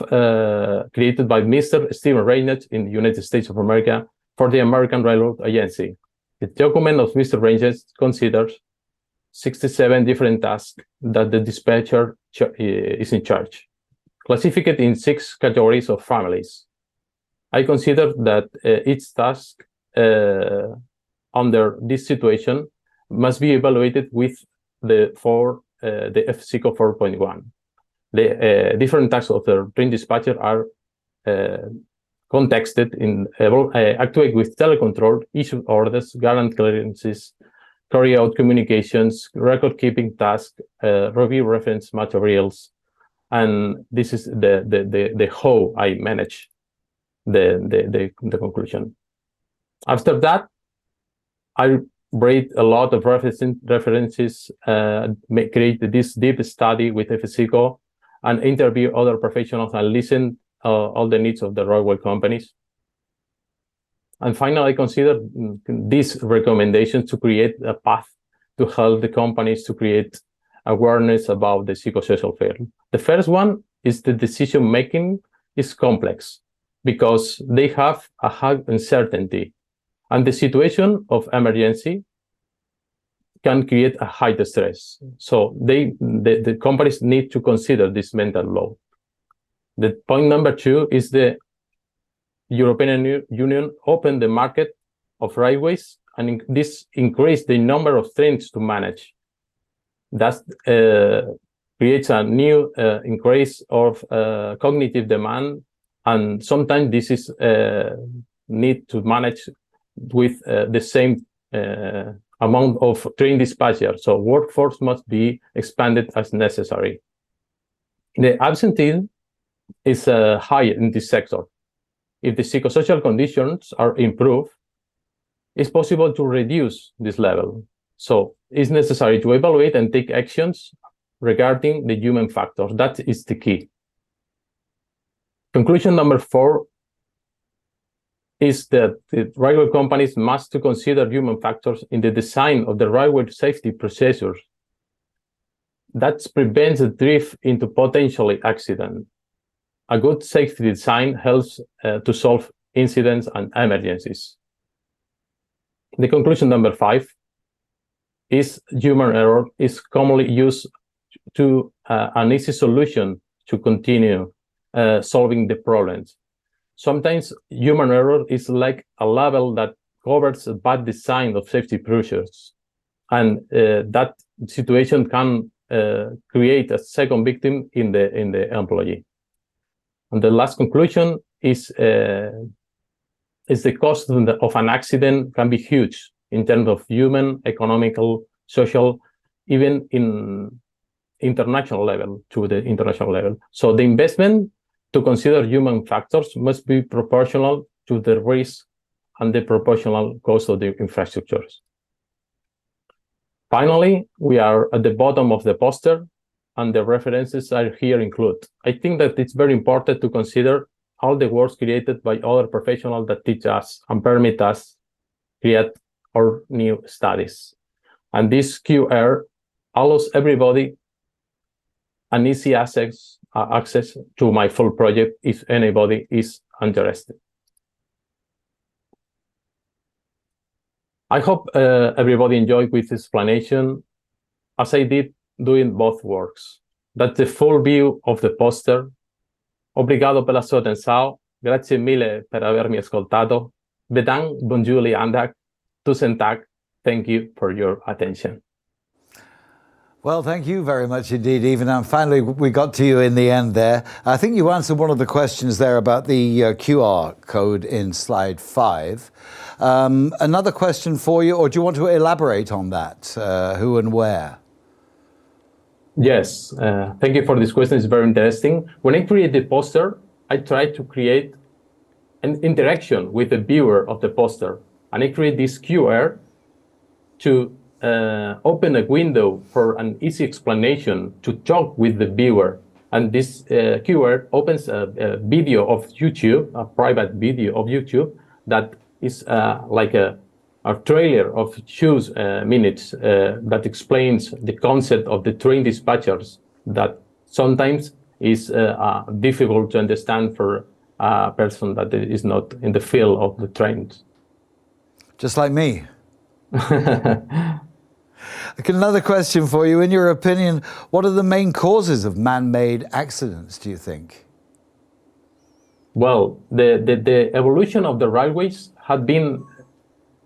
created by Mr. Stephen Reynolds in the United States of America for the American Railroad Agency. The document of Mr. Reynolds considers 67 different tasks that the dispatcher is in charge, classified in 6 categories of families. I consider that each task under this situation must be evaluated with the FPsycho 4.1. The different tasks of the train dispatcher are contexted in actuate with telecontrol, issue orders, guarantee clearances, carry out communications, record keeping tasks, review reference materials, and this is the how I manage the conclusion. After that, I read a lot of references, create this deep study with FPsycho, and interview other professionals and listen all the needs of the railway companies. And finally, I consider these recommendations to create a path to help the companies to create awareness about the psychosocial field. The first one is the decision-making is complex because they have a high uncertainty, and the situation of emergency can create a high stress. So the companies need to consider this mental load. The point number 2 is the European Union opened the market of railways, and this increased the number of trains to manage. That creates a new increase of cognitive demand, and sometimes this is need to manage with the same amount of train dispatchers. So workforce must be expanded as necessary. The absenteeism is high in this sector. If the psychosocial conditions are improved, it's possible to reduce this level. So it's necessary to evaluate and take actions regarding the human factors. That is the key. Conclusion number 4 is that the railway companies must to consider human factors in the design of the railway safety procedures. That prevents a drift into potentially accident. A good safety design helps to solve incidents and emergencies. The conclusion number 5 is human error is commonly used to an easy solution to continue solving the problems. Sometimes human error is like a label that covers a bad design of safety procedures, and that situation can create a second victim in the employee. And the last conclusion is the cost of an accident can be huge in terms of human, economical, social, even in international level, to the international level. So the investment to consider human factors must be proportional to the risk and the proportional cost of the infrastructures. Finally, we are at the bottom of the poster, and the references are here included. I think that it's very important to consider all the works created by other professionals that teach us and permit us create our new studies. And this QR allows everybody an easy access to my full project if anybody is interested. I hope everybody enjoyed with this explanation, as I did doing both works. That's the full view of the poster. Obrigado pela sua atenção. Grazie mille per avermi ascoltato. Bedankt, bonjour, andak, tusen tak. Thank you for your attention. Well, thank you very much indeed, Ivan. And finally, we got to you in the end there. I think you answered one of the questions there about the QR code in slide 5. Another question for you, or do you want to elaborate on that? Who and where? Yes, thank you for this question. It's very interesting. When I create the poster, I try to create an interaction with the viewer of the poster. And I create this QR to open a window for an easy explanation to talk with the viewer. And this QR opens a video of YouTube, a private video of YouTube that is like a trailer of 2 minutes that explains the concept of the train dispatchers that sometimes is difficult to understand for a person that is not in the field of the trains. Just like me. Another question for you. In your opinion, what are the main causes of man-made accidents, do you think? Well, the evolution of the railways had been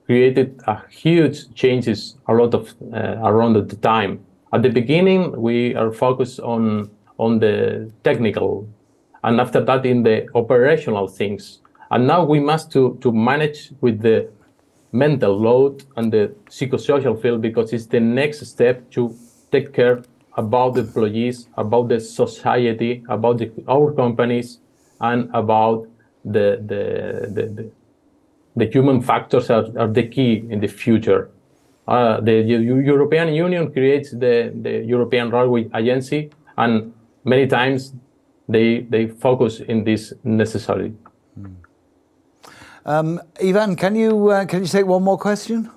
created a huge changes a lot of around the time. At the beginning, we are focused on the technical, and after that in the operational things. And now we must to manage with the mental load and the psychosocial field, because it's the next step to take care about the employees, about the society, about our companies, and about the human factors are the key in the future. The European Union creates the European Railway Agency, and many times they focus in this necessary. Ivan, can you take one more question?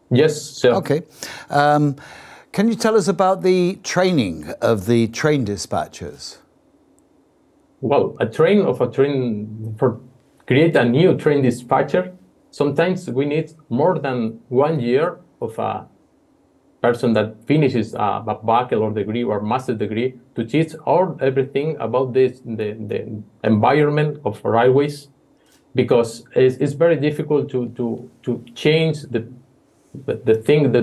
Yes, sir. Okay. Can you tell us about the training of the train dispatchers? Well, for create a new train dispatcher, sometimes we need more than 1 year of a person that finishes a bachelor degree or master degree to teach everything about the environment of railways, because it's very difficult to change the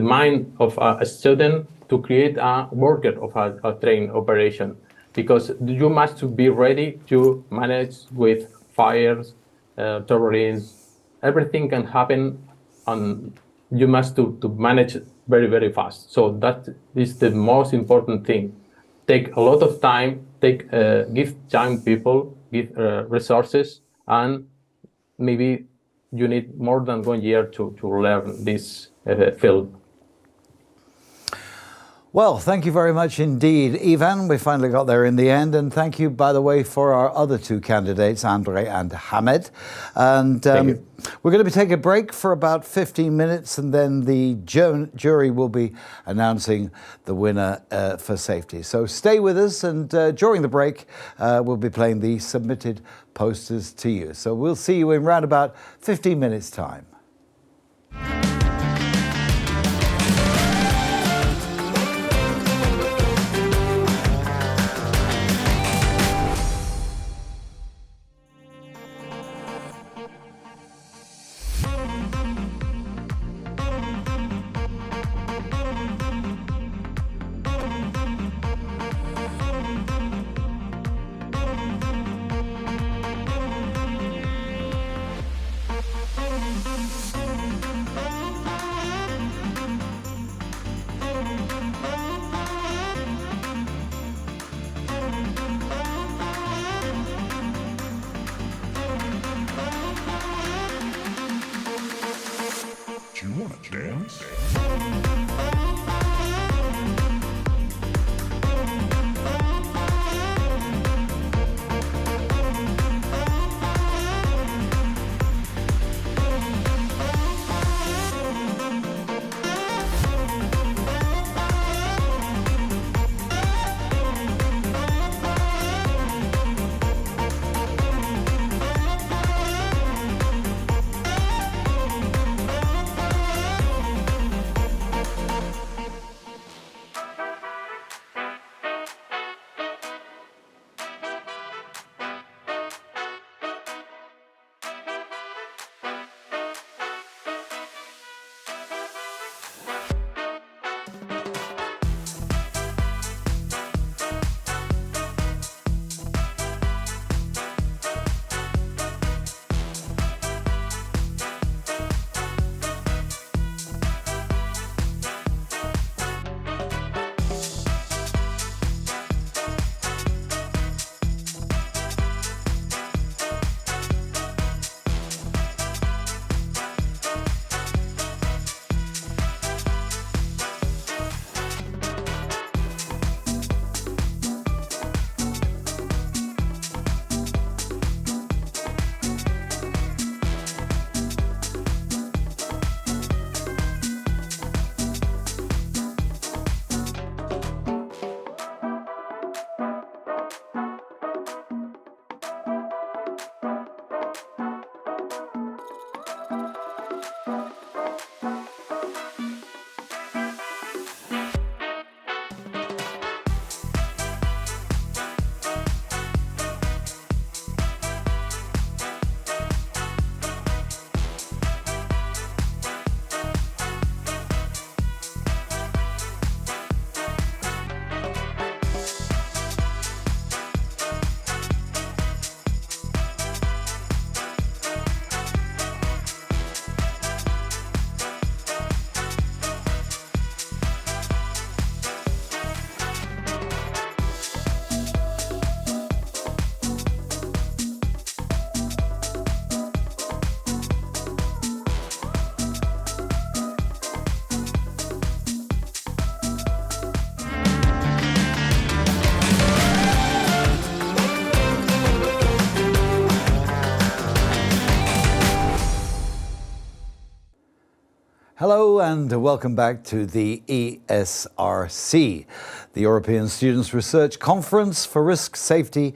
mind of a student to create a worker of a train operation, because you must be ready to manage with fires, turbulence, everything can happen, and you must to manage very, very fast. So that is the most important thing. Take a lot of time, give time people, give resources, and maybe you need more than 1 year to learn this field. Well, thank you very much indeed, Ivan. We finally got there in the end. And thank you, by the way, for our other two candidates, Andre and Hamed. And we're going to be taking a break for about 15 minutes, and then the jury will be announcing the winner for safety. So stay with us, and during the break, we'll be playing the submitted posters to you. So we'll see you in round about 15 minutes' time. Do you want to dance? Hello and welcome back to the ESRC, the European Students' Research Conference for Risk, Safety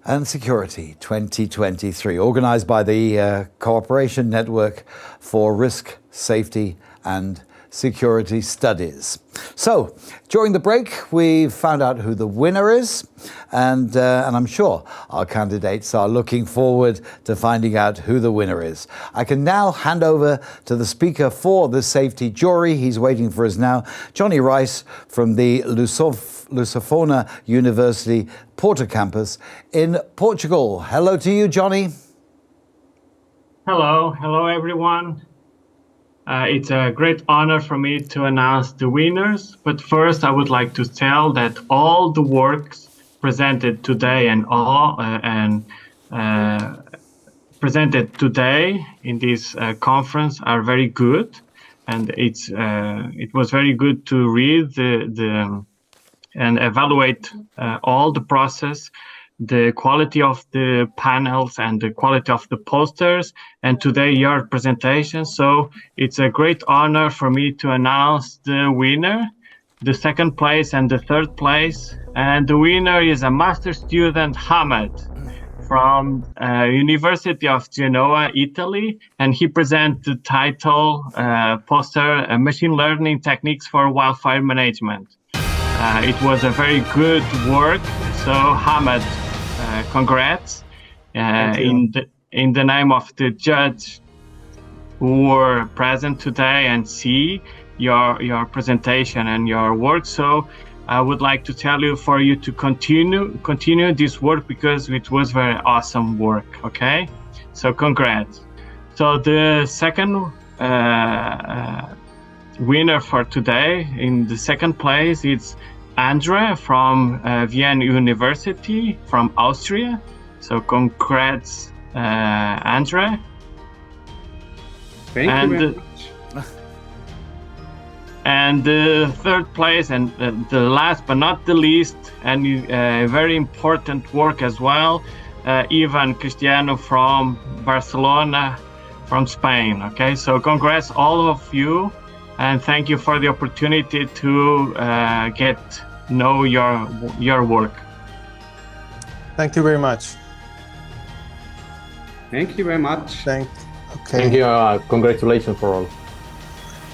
and Security 2023, organized by the Cooperation Network for Risk, Safety and Security Studies. So, during the break, we found out who the winner is, and I'm sure our candidates are looking forward to finding out who the winner is. I can now hand over to the speaker for the safety jury. He's waiting for us now, Johnny Rice from the Lusofona University Porto campus in Portugal. Hello to you, Johnny. Hello everyone. It's a great honor for me to announce the winners, but first I would like to tell that all the works presented today presented today in this conference are very good, and it was very good to read and evaluate all the process, the quality of the panels and the quality of the posters, and today your presentation. So it's a great honor for me to announce the winner, the second place and the third place. And the winner is a master student, Hamad, from University of Genoa, Italy, and he presents the title poster, Machine Learning Techniques for Wildfire Management. It was a very good work, so Hamad, congrats in the name of the judge who were present today and see your presentation and your work. So I would like to tell you for you to continue this work because it was very awesome work. Okay, so congrats. So the second winner for today in the second place is Andre from Vienna University from Austria. So congrats, Andre. Thank you very much. And the third place and the last but not the least, and very important work as well, Ivan Cristiano from Barcelona, from Spain. Okay, so congrats all of you, and thank you for the opportunity to get know your work. Thank you very much. Thank you very much. Thank you. Congratulations for all.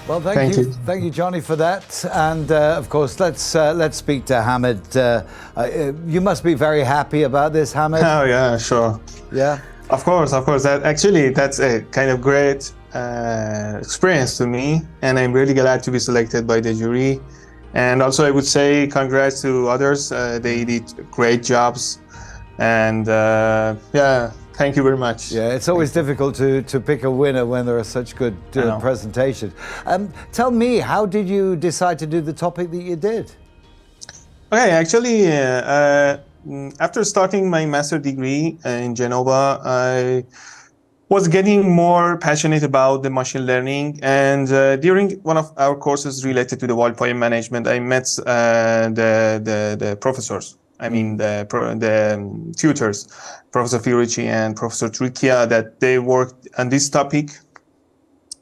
Well, thank you, Johnny, for that. And of course, let's speak to Hamad. You must be very happy about this, Hamad. Oh yeah, sure. Yeah. Of course. That's a kind of great experience to me, and I'm really glad to be selected by the jury. And also, I would say congrats to others. They did great jobs, and thank you very much. Yeah, it's always difficult to pick a winner when there are such good presentations. Tell me, how did you decide to do the topic that you did? Okay, actually, after starting my master degree in Genova, I was getting more passionate about the machine learning, and during one of our courses related to the wildfire management, I met the professors. I mean the tutors, Professor Fiorici and Professor Tricchia, that they worked on this topic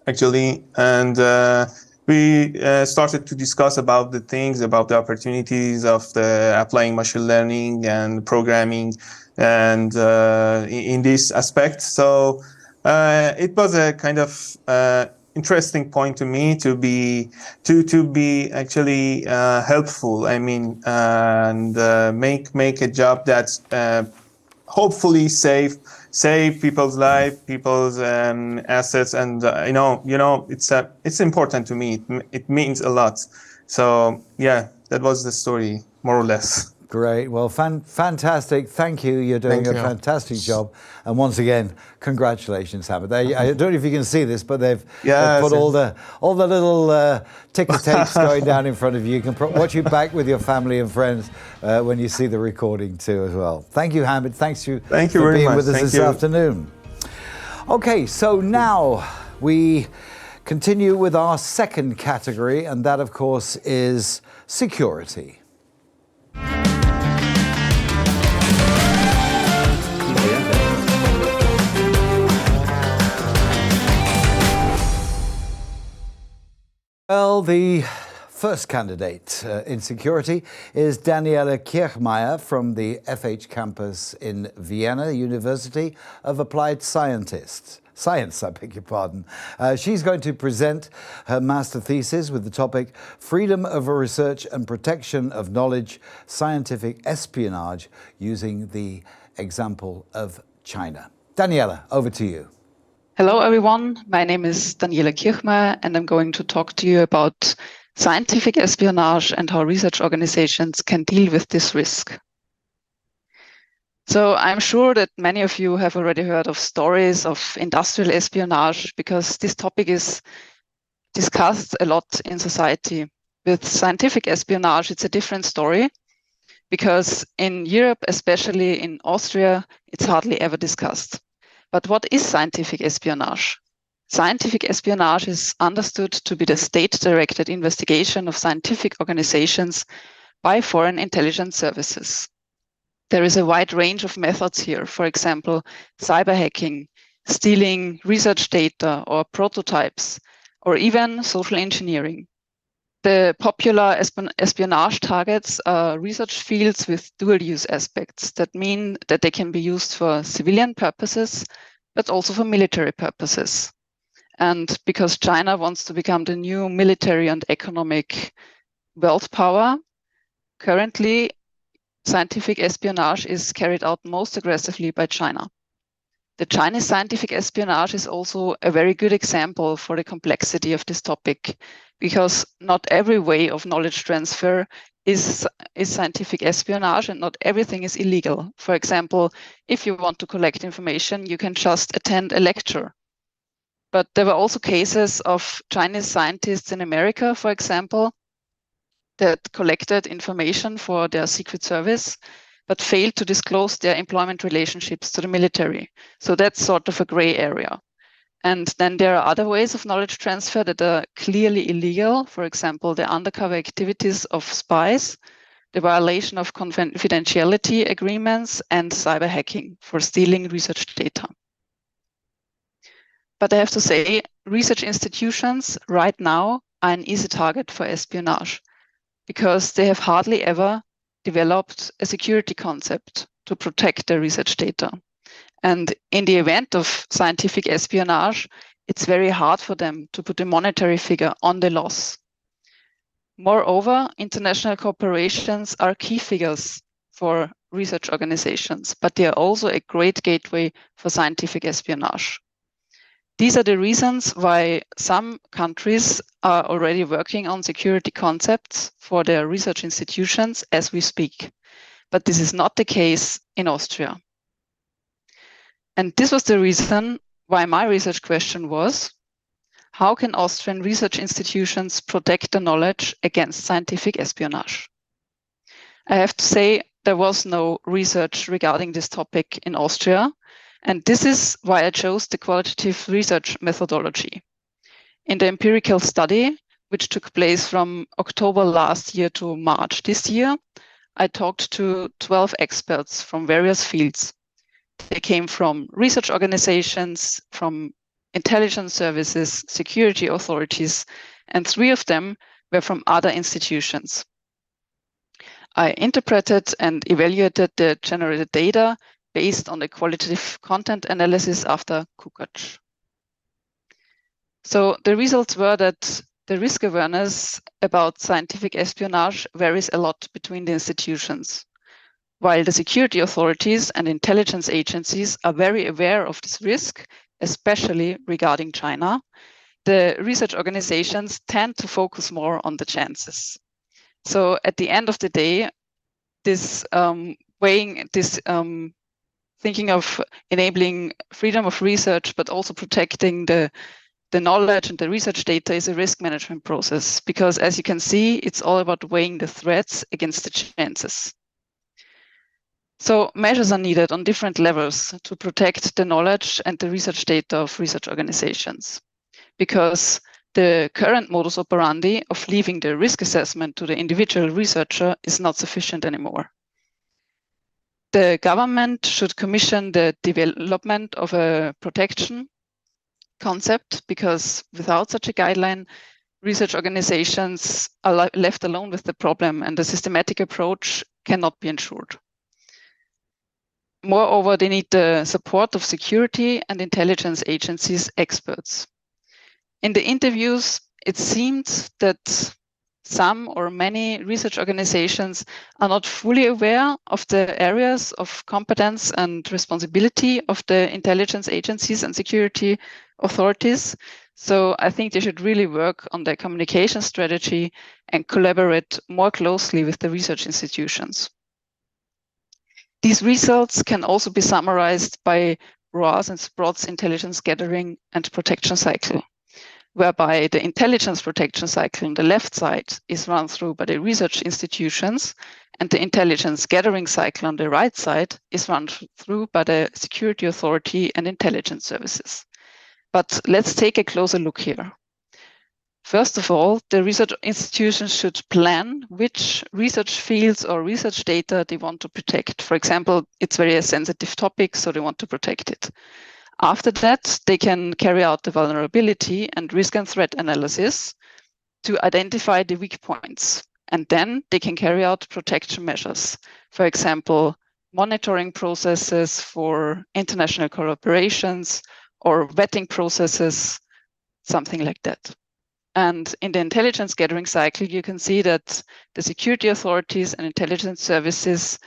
actually, and we started to discuss about the things, about the opportunities of the applying machine learning and programming, and in this aspect. So it was a kind of interesting point to me to be actually helpful. I mean, and make a job that's hopefully save people's life, people's assets, and it's important to me. It means a lot. So yeah, that was the story, more or less. Great. Well, fantastic. Thank you. You're doing a fantastic job. And once again, congratulations, Hamad. I don't know if you can see this, but they've put all the little ticker tapes going down in front of you. You can watch it back with your family and friends when you see the recording too as well. Thank you, Hamad. Thank you for being with us this afternoon. Okay, so now we continue with our second category, and that, of course, is security. Well, the first candidate in security is Daniela Kirchmeier from the FH campus in Vienna, University of Applied Science, I beg your pardon. She's going to present her master thesis with the topic Freedom of Research and Protection of Knowledge, Scientific Espionage, using the example of China. Daniela, over to you. Hello, everyone. My name is Daniela Kirchmeier, and I'm going to talk to you about scientific espionage and how research organizations can deal with this risk. So I'm sure that many of you have already heard of stories of industrial espionage because this topic is discussed a lot in society. With scientific espionage, it's a different story because in Europe, especially in Austria, it's hardly ever discussed. But what is scientific espionage? Scientific espionage is understood to be the state-directed investigation of scientific organizations by foreign intelligence services. There is a wide range of methods here, for example, cyber hacking, stealing research data or prototypes, or even social engineering. The popular espionage targets are research fields with dual-use aspects. That mean that they can be used for civilian purposes, but also for military purposes. And because China wants to become the new military and economic world power, currently scientific espionage is carried out most aggressively by China. The Chinese scientific espionage is also a very good example for the complexity of this topic, because not every way of knowledge transfer is scientific espionage and not everything is illegal. For example, if you want to collect information, you can just attend a lecture. But there were also cases of Chinese scientists in America, for example, that collected information for their secret service, but failed to disclose their employment relationships to the military. So that's sort of a gray area. And then there are other ways of knowledge transfer that are clearly illegal. For example, the undercover activities of spies, the violation of confidentiality agreements, and cyber hacking for stealing research data. But I have to say, research institutions right now are an easy target for espionage because they have hardly ever developed a security concept to protect their research data. And in the event of scientific espionage, it's very hard for them to put a monetary figure on the loss. Moreover, international corporations are key figures for research organizations, but they are also a great gateway for scientific espionage. These are the reasons why some countries are already working on security concepts for their research institutions as we speak. But this is not the case in Austria. And this was the reason why my research question was, how can Austrian research institutions protect the knowledge against scientific espionage? I have to say there was no research regarding this topic in Austria. And this is why I chose the qualitative research methodology. In the empirical study, which took place from October last year to March this year, I talked to 12 experts from various fields. They came from research organizations, from intelligence services, security authorities, and 3 of them were from other institutions. I interpreted and evaluated the generated data based on the qualitative content analysis after Kukac. So the results were that the risk awareness about scientific espionage varies a lot between the institutions. While the security authorities and intelligence agencies are very aware of this risk, especially regarding China, the research organizations tend to focus more on the chances. So at the end of the day, this thinking of enabling freedom of research, but also protecting the knowledge and the research data is a risk management process, because as you can see, it's all about weighing the threats against the chances. So measures are needed on different levels to protect the knowledge and the research data of research organizations, because the current modus operandi of leaving the risk assessment to the individual researcher is not sufficient anymore. The government should commission the development of a protection concept, because without such a guideline, research organizations are left alone with the problem, and a systematic approach cannot be ensured. Moreover, they need the support of security and intelligence agencies experts. In the interviews, it seemed that some or many research organizations are not fully aware of the areas of competence and responsibility of the intelligence agencies and security authorities. So I think they should really work on their communication strategy and collaborate more closely with the research institutions. These results can also be summarized by ROAS and SPROT's intelligence gathering and protection cycle, whereby the intelligence protection cycle on the left side is run through by the research institutions, and the intelligence gathering cycle on the right side is run through by the security authority and intelligence services. But let's take a closer look here. First of all, the research institutions should plan which research fields or research data they want to protect. For example, it's very a sensitive topic, so they want to protect it. After that, they can carry out the vulnerability and risk and threat analysis to identify the weak points. And then they can carry out protection measures. For example, monitoring processes for international collaborations or vetting processes, something like that. And in the intelligence gathering cycle, you can see that the security authorities and intelligence services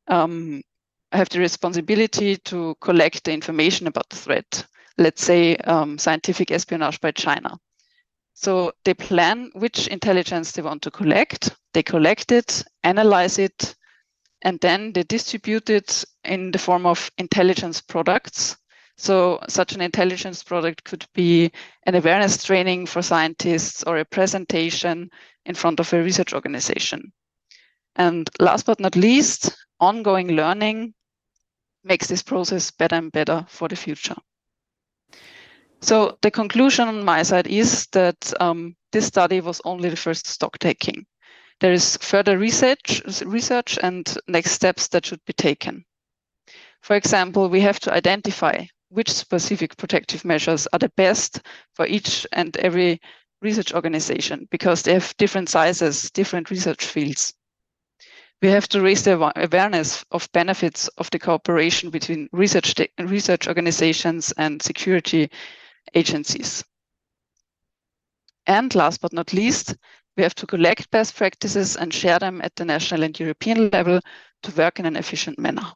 have the responsibility to collect the information about the threat, let's say scientific espionage by China. So they plan which intelligence they want to collect, they collect it, analyze it, and then they distribute it in the form of intelligence products. So such an intelligence product could be an awareness training for scientists or a presentation in front of a research organization. And last but not least, ongoing learning makes this process better and better for the future. So the conclusion on my side is that this study was only the first stock taking. There is further research and next steps that should be taken. For example, we have to identify which specific protective measures are the best for each and every research organization, because they have different sizes, different research fields. We have to raise the awareness of benefits of the cooperation between research organizations and security agencies. And last but not least, we have to collect best practices and share them at the national and European level to work in an efficient manner.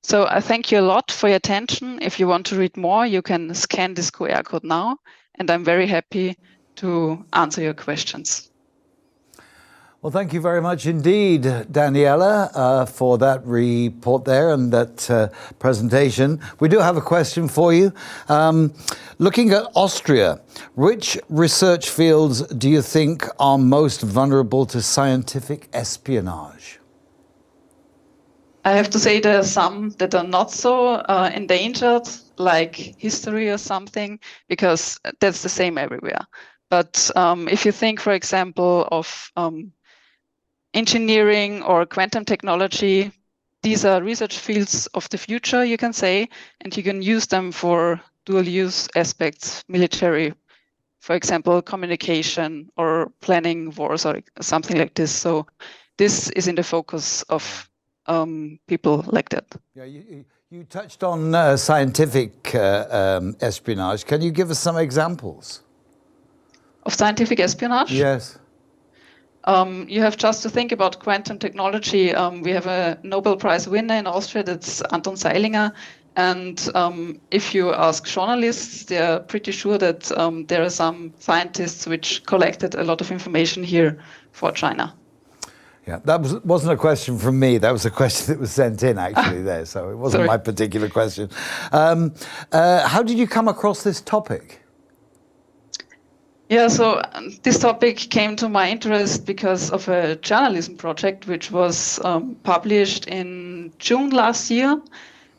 So I thank you a lot for your attention. If you want to read more, you can scan this QR code now, and I'm very happy to answer your questions. Well, thank you very much indeed, Daniela, for that report there and that presentation. We do have a question for you. Looking at Austria, which research fields do you think are most vulnerable to scientific espionage? I have to say there are some that are not so endangered, like history or something, because that's the same everywhere. But if you think, for example, of engineering or quantum technology, these are research fields of the future, you can say, and you can use them for dual use aspects, military, for example, communication or planning wars or something like this. So this is in the focus of people like that. Yeah, you touched on scientific espionage. Can you give us some examples? Of scientific espionage? Yes. You have just to think about quantum technology. We have a Nobel Prize winner in Austria, that's Anton Zeilinger. And if you ask journalists, they're pretty sure that there are some scientists which collected a lot of information here for China. Yeah, that wasn't a question from me. That was a question that was sent in actually there. So it wasn't my particular question. How did you come across this topic? Yeah, so this topic came to my interest because of a journalism project which was published in June last year.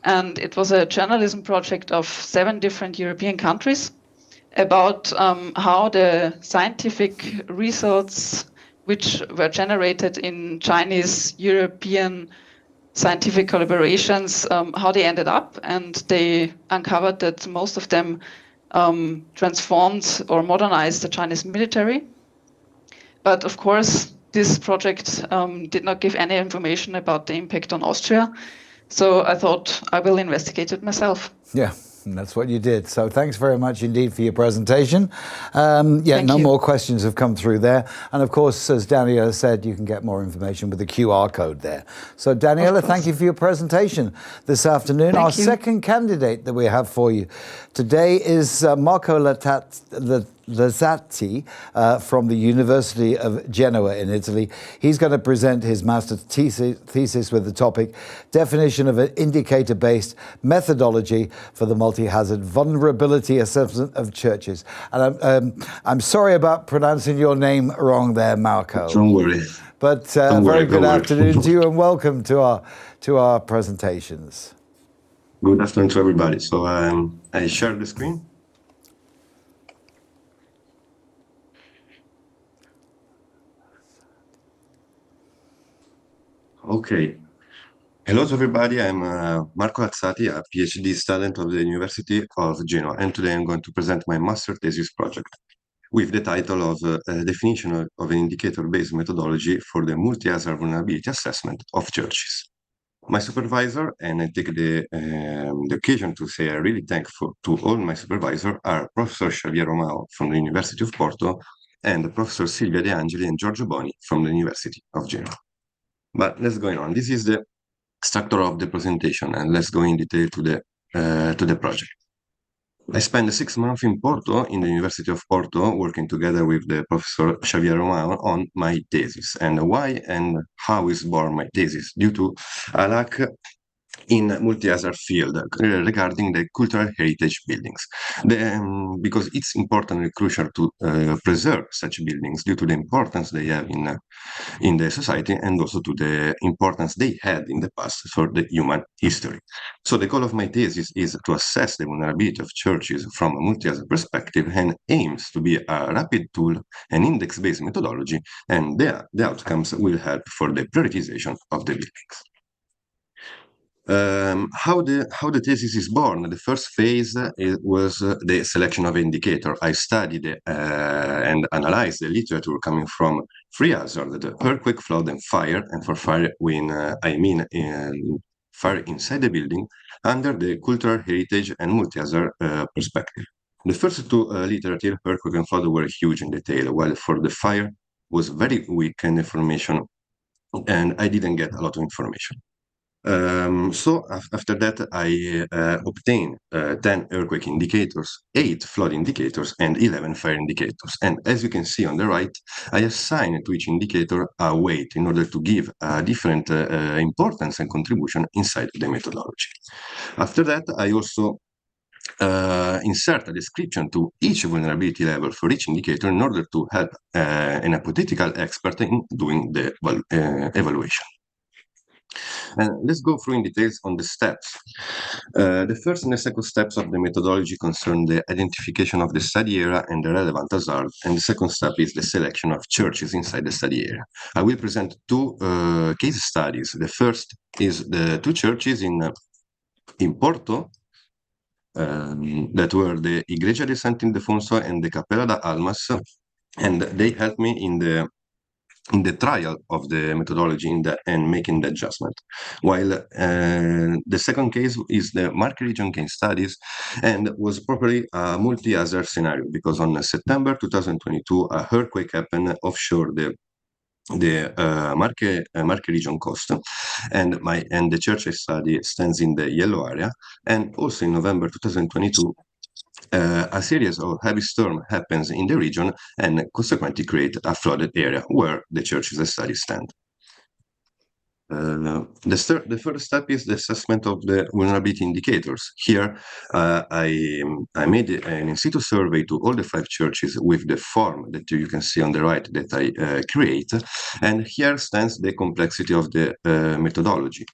And it was a journalism project of 7 different European countries about how the scientific results which were generated in Chinese European scientific collaborations, how they ended up. And they uncovered that most of them transformed or modernized the Chinese military. But of course, this project did not give any information about the impact on Austria. So I thought I will investigate it myself. Yeah, and that's what you did. So thanks very much indeed for your presentation. No more questions have come through there. And of course, as Daniela said, you can get more information with the QR code there. So Daniela, thank you for your presentation this afternoon. Our second candidate that we have for you today is Marco Lazzati from the University of Genoa in Italy. He's going to present his master's thesis with the topic, Definition of an Indicator-Based Methodology for the Multi-Hazard Vulnerability Assessment of Churches. And I'm sorry about pronouncing your name wrong there, Marco. Don't worry. But very good afternoon to you and welcome to our presentations. Good afternoon to everybody. So I share the screen. Okay. Hello to everybody. I'm Marco Lazzati, a PhD student of the University of Genoa, and today I'm going to present my master thesis project with the title of Definition of an Indicator-Based Methodology for the Multi-Hazard Vulnerability Assessment of Churches. My supervisor, and I take the occasion to say I'm really thankful to all my supervisors, are Professor Xavier Romao from the University of Porto and Professor Silvia De Angeli and Giorgio Boni from the University of Genoa. But let's go on. This is the structure of the presentation, and let's go in detail to the project. I spent 6 months in Porto, in the University of Porto, working together with the Professor Xavier Romao on my thesis. And why and how is born my thesis? Due to a lack in multi-hazard field regarding the cultural heritage buildings, because it's important and crucial to preserve such buildings due to the importance they have in the society and also to the importance they had in the past for the human history. So the goal of my thesis is to assess the vulnerability of churches from a multi-hazard perspective and aims to be a rapid tool, an index-based methodology, and the outcomes will help for the prioritization of the buildings. How the thesis is born? The first phase was the selection of indicator. I studied and analyzed the literature coming from three hazards: the earthquake, flood, and fire. And for fire, I mean fire inside the building under the cultural heritage and multi-hazard perspective. The first two literature, earthquake and flood, were huge in detail, while for the fire was very weak in information, and I didn't get a lot of information. So after that, I obtained 10 earthquake indicators, 8 flood indicators, and 11 fire indicators. And as you can see on the right, I assign to each indicator a weight in order to give a different importance and contribution inside the methodology. After that, I also insert a description to each vulnerability level for each indicator in order to help an hypothetical expert in doing the evaluation. And let's go through in details on the steps. The first and the second steps of the methodology concern the identification of the study area and the relevant hazard, and the second step is the selection of churches inside the study area. I will present two case studies. The first is the two churches in Porto, that were the Igreja de Santo Ildefonso and the Capella da Almas, and they helped me in the trial of the methodology and making the adjustment. While the second case is the Marche region case studies, and was properly a multi-hazard scenario, because on September 2022, a earthquake happened offshore the Marche region coast, and the church I study stands in the yellow area. And also in November 2022, a series of heavy storm happens in the region and consequently create a flooded area where the churches I study stand. The first step is the assessment of the vulnerability indicators. Here, I made an in situ survey to all the 5 churches with the form that you can see on the right that I create, and here stands the complexity of the methodology.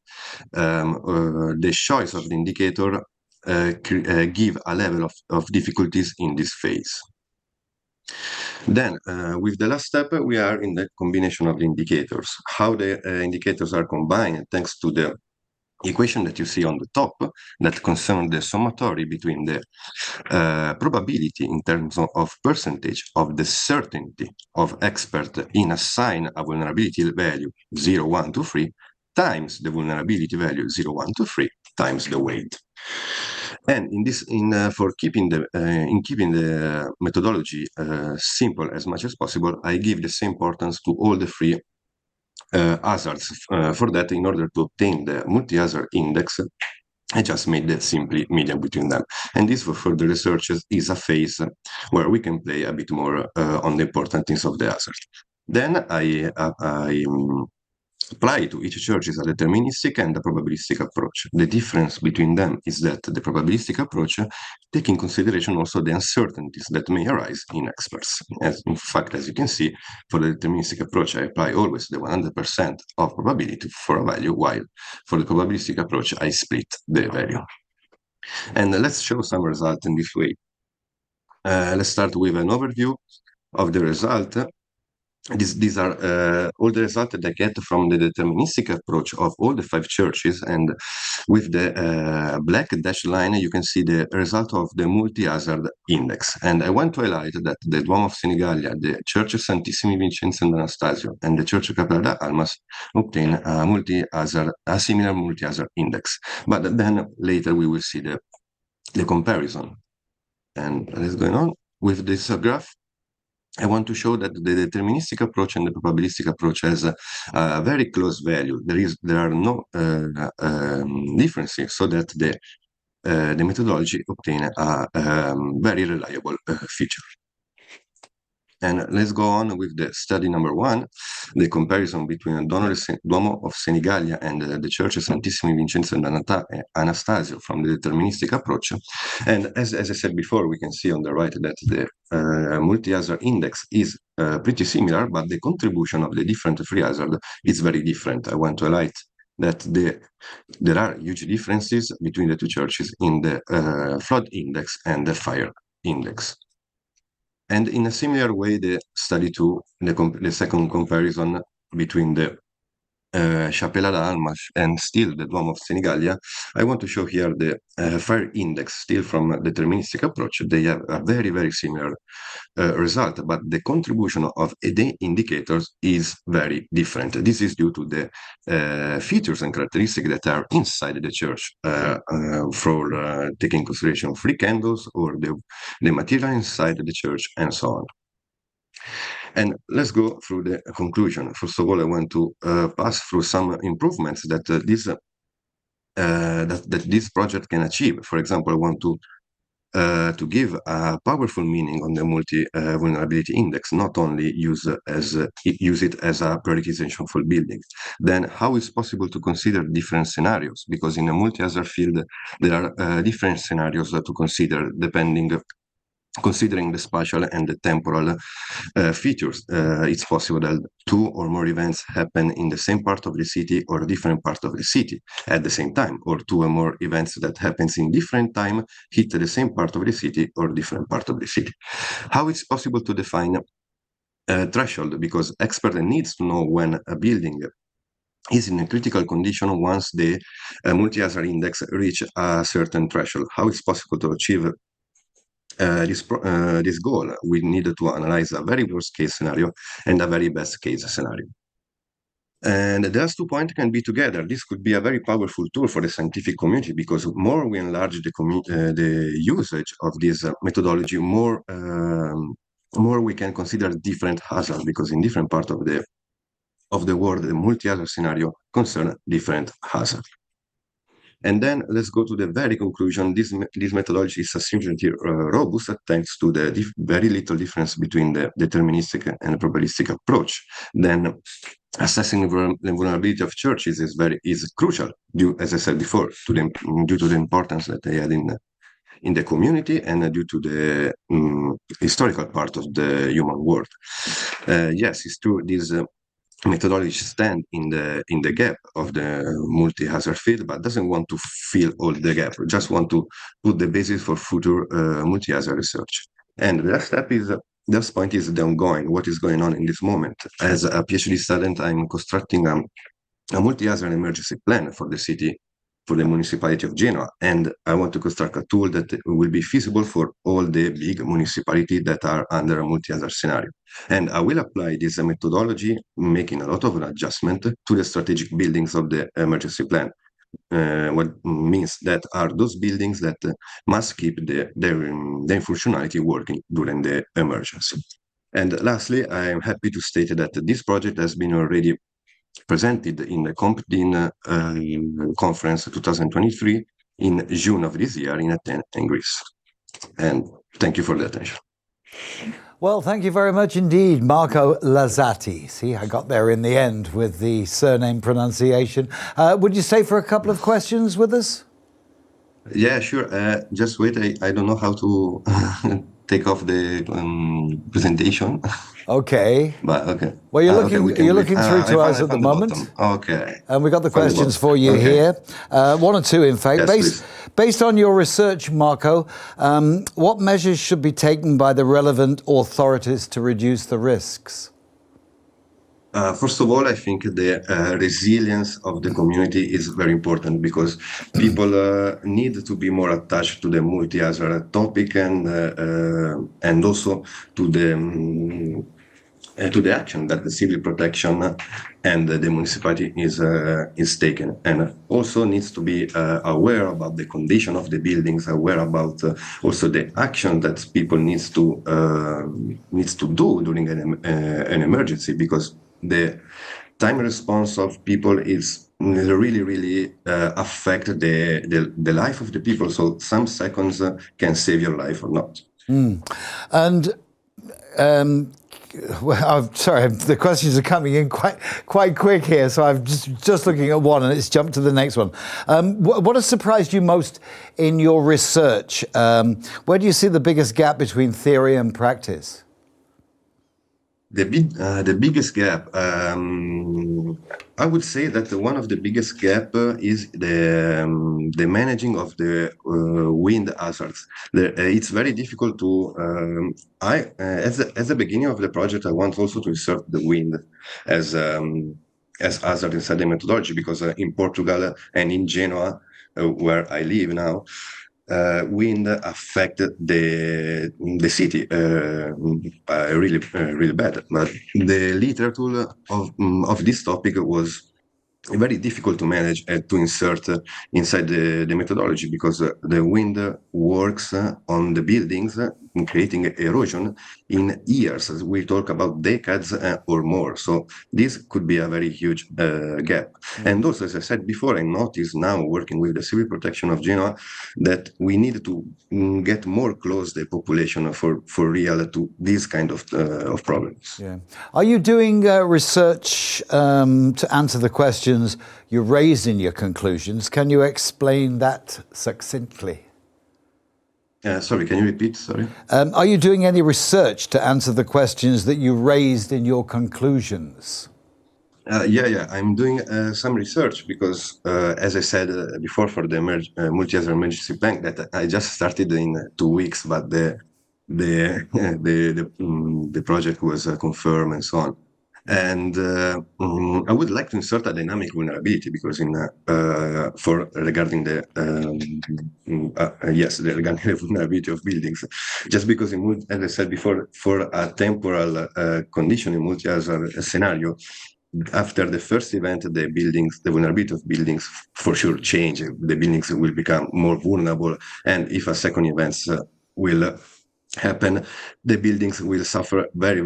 The choice of the indicator give a level of difficulties in this phase. Then, with the last step, we are in the combination of the indicators. How the indicators are combined thanks to the equation that you see on the top that concern the summatory between the probability in terms of percentage of the certainty of expert in assign a vulnerability value 0, 1, 2, 3 times the vulnerability value 0, 1, 2, 3 times the weight. And for keeping the methodology simple as much as possible, I give the same importance to all the three hazards. For that, in order to obtain the multi-hazard index, I just made the simply median between them. And this, for further researches, is a phase where we can play a bit more on the important things of the hazard. Then I apply to each church is a deterministic and a probabilistic approach. The difference between them is that the probabilistic approach takes in consideration also the uncertainties that may arise in experts. In fact, as you can see, for the deterministic approach, I apply always the 100% of probability for a value, while for the probabilistic approach, I split the value. And let's show some result in this way. Let's start with an overview of the result. These are all the results that I get from the deterministic approach of all the 5 churches, and with the black dashed line you can see the result of the multi-hazard index. And I want to highlight that the Duomo of Senigallia, the Church Santissimi Vincenzo and Anastasio, and the Church of Cappella Almas obtain a similar multi-hazard index. But then later we will see the comparison. And let's go on with this graph. I want to show that the deterministic approach and the probabilistic approach has a very close value. There are no differences, so that the methodology obtain a very reliable feature. And let's go on with the study number 1, the comparison between Duomo of Senigallia and the Church of Santissimi Vincenzo and Anastasio from the deterministic approach. And as I said before, we can see on the right that the multi-hazard index is pretty similar, but the contribution of the different free hazard is very different. I want to highlight that there are huge differences between the two churches in the flood index and the fire index. And in a similar way, the study 2, the second comparison between the Cappella d'Almas and still the Duomo of Senigallia, I want to show here the fire index still from a deterministic approach. They have a very, very similar result, but the contribution of the indicators is very different. This is due to the features and characteristics that are inside the church for taking consideration free candles or the material inside the church and so on. And let's go through the conclusion. First of all, I want to pass through some improvements that this project can achieve. For example, I want to give a powerful meaning on the multi-vulnerability index, not only use it as a prioritization for building. Then how is possible to consider different scenarios? Because in a multi-hazard field, there are different scenarios to consider considering the spatial and the temporal features. It's possible that 2 or more events happen in the same part of the city or different part of the city at the same time, or 2 or more events that happens in different time hit the same part of the city or different part of the city. How it's possible to define a threshold? Because expert needs to know when a building is in a critical condition once the multi-hazard index reach a certain threshold. How it's possible to achieve this goal? We needed to analyze a very worst case scenario and a very best case scenario. And those 2 points can be together. This could be a very powerful tool for the scientific community, because more we enlarge the usage of this methodology, more we can consider different hazards, because in different parts of the world, the multi-hazard scenario concern different hazards. And then let's go to the very conclusion. This methodology is sufficiently robust thanks to the very little difference between the deterministic and probabilistic approach. Then assessing the vulnerability of churches is crucial, as I said before, due to the importance that they had in the community and due to the historical part of the human world. Yes, it's true. This methodology stand in the gap of the multi-hazard field, but doesn't want to fill all the gap, just want to put the basis for future multi-hazard research. And the last step is, this point is the ongoing, what is going on in this moment. As a PhD student, I'm constructing a multi-hazard emergency plan for the city for the municipality of Genoa, and I want to construct a tool that will be feasible for all the big municipalities that are under a multi-hazard scenario. And I will apply this methodology, making a lot of adjustment to the strategic buildings of the emergency plan. What means that are those buildings that must keep their functionality working during the emergency. And lastly, I am happy to state that this project has been already presented in the CompDin conference 2023 in June of this year in Athens, in Greece. And thank you for the attention. Well, thank you very much indeed, Marco Lazzati. See, I got there in the end with the surname pronunciation. Would you stay for a couple of questions with us? Yeah, sure. Just wait, I don't know how to take off the presentation. Okay. But okay. Well, you're looking through to us at the moment. Okay. And we've got the questions for you here. One or two, in fact. Yes, based on your research, Marco, what measures should be taken by the relevant authorities to reduce the risks? First of all, I think the resilience of the community is very important because people need to be more attached to the multi-hazard topic and also to the action that the civil protection and the municipality is taken, and also needs to be aware about the condition of the buildings, aware about also the action that people needs to do during an emergency, because the time response of people is really affect the life of the people. So some seconds can save your life or not. And well, I'm sorry, the questions are coming in quite quick here, so I'm just looking at one and it's jumped to the next one. What has surprised you most in your research? Where do you see the biggest gap between theory and practice? The biggest gap, I would say that one of the biggest gap is the managing of the wind hazards. It's very difficult to. At the beginning of the project, I want also to insert the wind as hazard inside the methodology, because in Portugal and in Genoa, where I live now, wind affected the city really bad. But the literature of this topic was very difficult to manage and to insert inside the methodology, because the wind works on the buildings, creating erosion in years. We talk about decades or more. So this could be a very huge gap. And also, as I said before, I notice now working with the civil protection of Genoa that we need to get more close the population for real to these kind of problems. Yeah. Are you doing research to answer the questions you raised in your conclusions? Can you explain that succinctly? Sorry, can you repeat? Sorry. Are you doing any research to answer the questions that you raised in your conclusions? Yeah, I'm doing some research because, as I said before, for the multi-hazard emergency plan that I just started in 2 weeks, but the project was confirmed and so on. And I would like to insert a dynamic vulnerability, because regarding the vulnerability of buildings, just because as I said before, for a temporal condition in multi-hazard scenario, after the first event, the vulnerability of buildings for sure change. The buildings will become more vulnerable, and if a second event will happen, the buildings will suffer very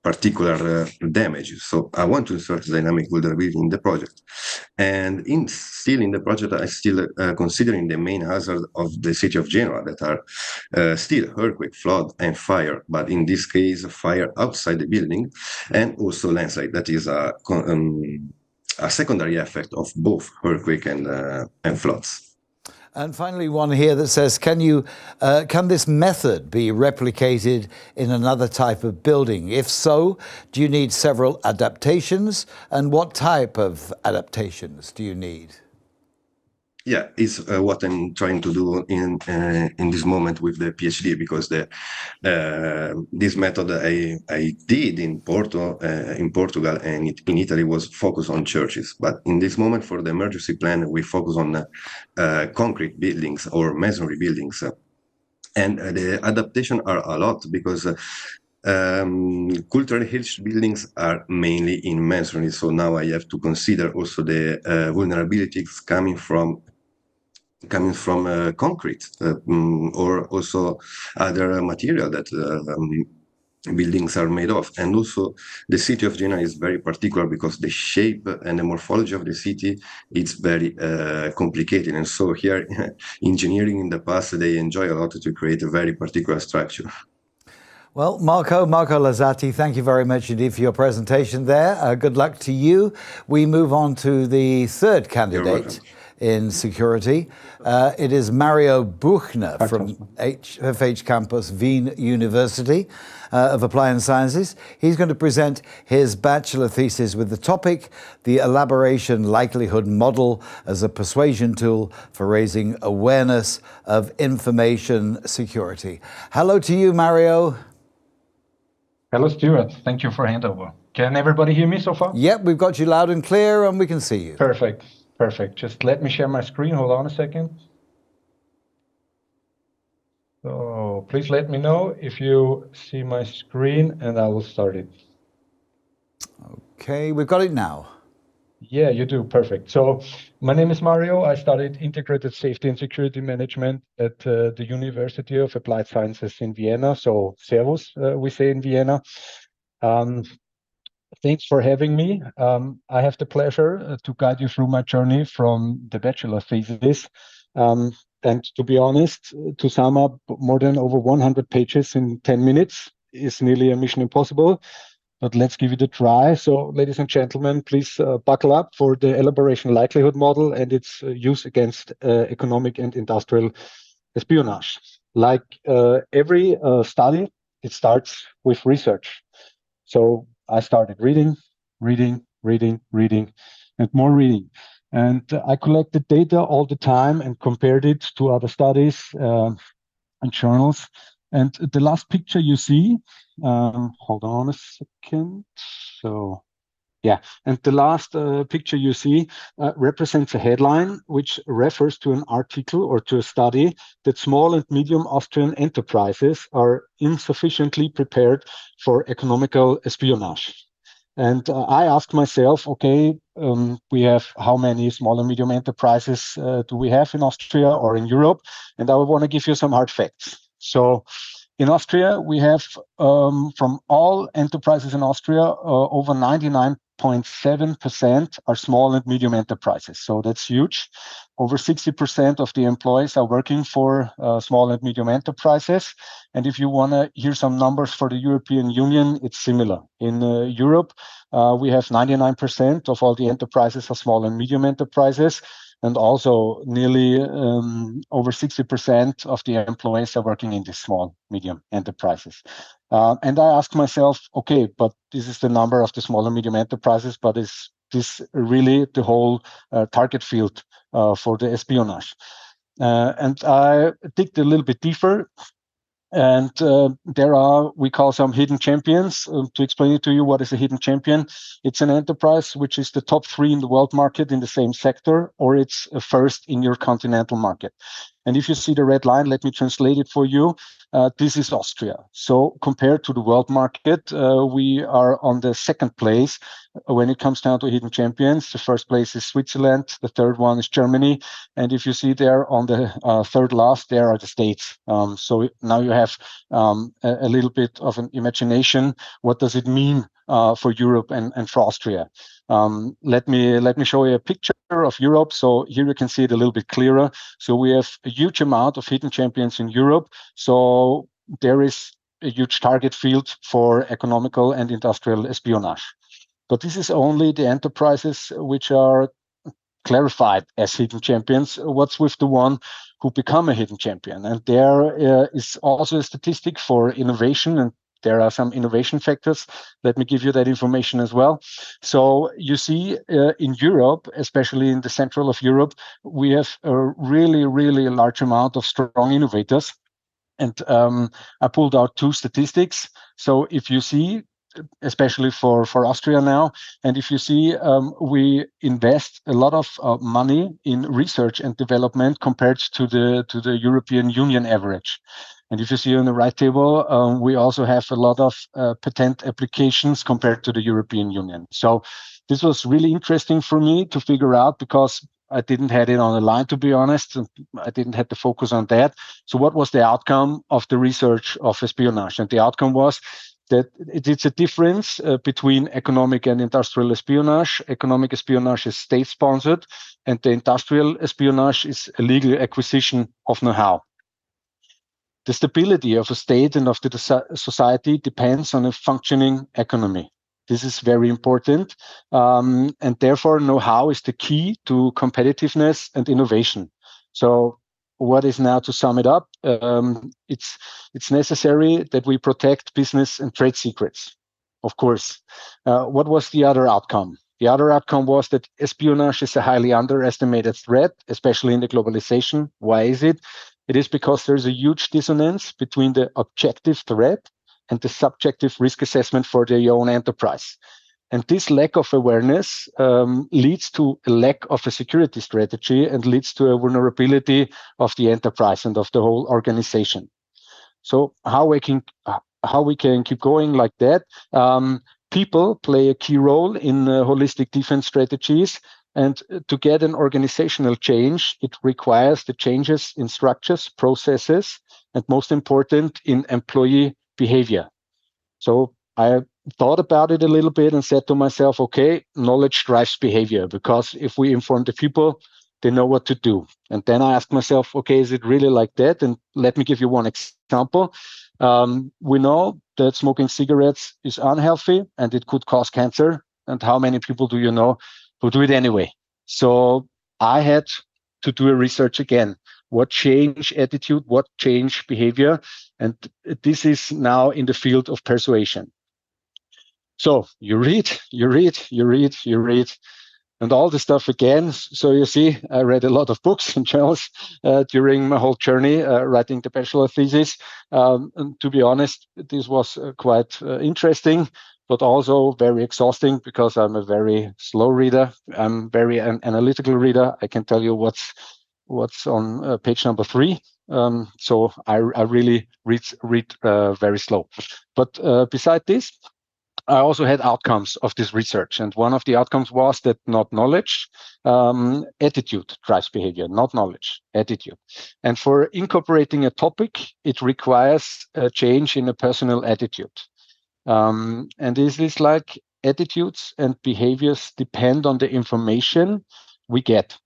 particular damage. So I want to insert dynamic vulnerability in the project. And still in the project, I still considering the main hazard of the city of Genoa, that are still earthquake, flood, and fire. But in this case, fire outside the building, and also landslide. That is a secondary effect of both earthquake and floods. And finally, one here that says, can this method be replicated in another type of building? If so, do you need several adaptations? And what type of adaptations do you need? Yeah, it's what I'm trying to do in this moment with the PhD, because this method I did in Portugal and in Italy was focused on churches, but in this moment for the emergency plan we focus on concrete buildings or masonry buildings, and the adaptation are a lot because. Cultural heritage buildings are mainly in masonry, so now I have to consider also the vulnerabilities coming from concrete or also other material that buildings are made of. And also the city of Genoa is very particular because the shape and the morphology of the city it's very complicated, and so here engineering in the past they enjoy a lot to create a very particular structure. Well, Marco Lazzati, thank you very much indeed for your presentation there. Good luck to you. We move on to the third candidate in security. It is Mario Buchner from FH Campus Wien University of Applied Sciences. He's going to present his bachelor thesis with the topic, the elaboration likelihood model as a persuasion tool for raising awareness of information security. Hello to you, Mario. Hello, Stuart. Thank you for handover. Can everybody hear me so far? Yep, we've got you loud and clear and we can see you. Perfect. Just let me share my screen. Hold on a second. So please let me know if you see my screen and I will start it. Okay, we've got it now. Yeah, you do. Perfect. So my name is Mario. I studied integrated safety and security management at the University of Applied Sciences in Vienna. So Servus, we say in Vienna. Thanks for having me. I have the pleasure to guide you through my journey from the bachelor thesis. And to be honest, to sum up more than over 100 pages in 10 minutes is nearly a mission impossible. But let's give it a try. So, ladies and gentlemen, please buckle up for the elaboration likelihood model and its use against economic and industrial espionage. Like every study, it starts with research. So I started reading, and more reading. And I collected data all the time and compared it to other studies and journals. And the last picture you see, hold on a second. So, yeah, and the last picture you see represents a headline which refers to an article or to a study that small and medium Austrian enterprises are insufficiently prepared for economical espionage. And I asked myself, okay, we have how many small and medium enterprises do we have in Austria or in Europe? And I want to give you some hard facts. So in Austria, we have from all enterprises in Austria, over 99.7% are small and medium enterprises. So that's huge. Over 60% of the employees are working for small and medium enterprises. And if you want to hear some numbers for the European Union, it's similar. In Europe, we have 99% of all the enterprises are small and medium enterprises. And also nearly over 60% of the employees are working in these small, medium enterprises. And I asked myself, okay, but this is the number of the small and medium enterprises, but is this really the whole target field for the espionage? And I digged a little bit deeper. And there are, we call some hidden champions. To explain it to you, what is a hidden champion? It's an enterprise which is the top 3 in the world market in the same sector, or it's first in your continental market. And if you see the red line, let me translate it for you. This is Austria. So compared to the world market, we are on the second place when it comes down to hidden champions. The first place is Switzerland. The third one is Germany. And if you see there on the third last, there are the states. So now you have a little bit of an imagination. What does it mean for Europe and for Austria? Let me show you a picture of Europe. So here you can see it a little bit clearer. So we have a huge amount of hidden champions in Europe. So there is a huge target field for economical and industrial espionage. But this is only the enterprises which are clarified as hidden champions. What's with the one who become a hidden champion? And there is also a statistic for innovation and there are some innovation factors. Let me give you that information as well. So you see in Europe, especially in the central of Europe, we have a really, really large amount of strong innovators. And I pulled out two statistics. So if you see, especially for Austria now, and if you see, we invest a lot of money in research and development compared to the European Union average. And if you see on the right table, we also have a lot of patent applications compared to the European Union. So this was really interesting for me to figure out, because I didn't have it on the line, to be honest. I didn't have to focus on that. So what was the outcome of the research of espionage? And the outcome was that it's a difference between economic and industrial espionage. Economic espionage is state-sponsored, and the industrial espionage is illegal acquisition of know-how. The stability of a state and of the society depends on a functioning economy. This is very important, and therefore know-how is the key to competitiveness and innovation. So what is now, to sum it up, it's necessary that we protect business and trade secrets, of course. What was the other outcome? The other outcome was that espionage is a highly underestimated threat, especially in the globalization. Why is it? It is because there's a huge dissonance between the objective threat and the subjective risk assessment for their own enterprise. And this lack of awareness leads to a lack of a security strategy and leads to a vulnerability of the enterprise and of the whole organization. So how we can keep going like that? People play a key role in holistic defense strategies. And to get an organizational change, it requires the changes in structures, processes, and most important, in employee behavior. So I thought about it a little bit and said to myself, okay, knowledge drives behavior, because if we inform the people, they know what to do. And then I asked myself, okay, is it really like that? And let me give you one example. We know that smoking cigarettes is unhealthy and it could cause cancer. And how many people do you know who do it anyway? So I had to do a research again. What change attitude, what change behavior? And this is now in the field of persuasion. So you read, and all the stuff again. So you see, I read a lot of books and journals during my whole journey writing the bachelor thesis. And to be honest, this was quite interesting, but also very exhausting, because I'm a very slow reader. I'm very analytical reader. I can tell you what's on page number 3. So I really read very slow. But beside this, I also had outcomes of this research. And one of the outcomes was that not knowledge, attitude drives behavior, not knowledge, attitude. And for incorporating a topic, it requires a change in a personal attitude. And this is like attitudes and behaviors depend on the information we get.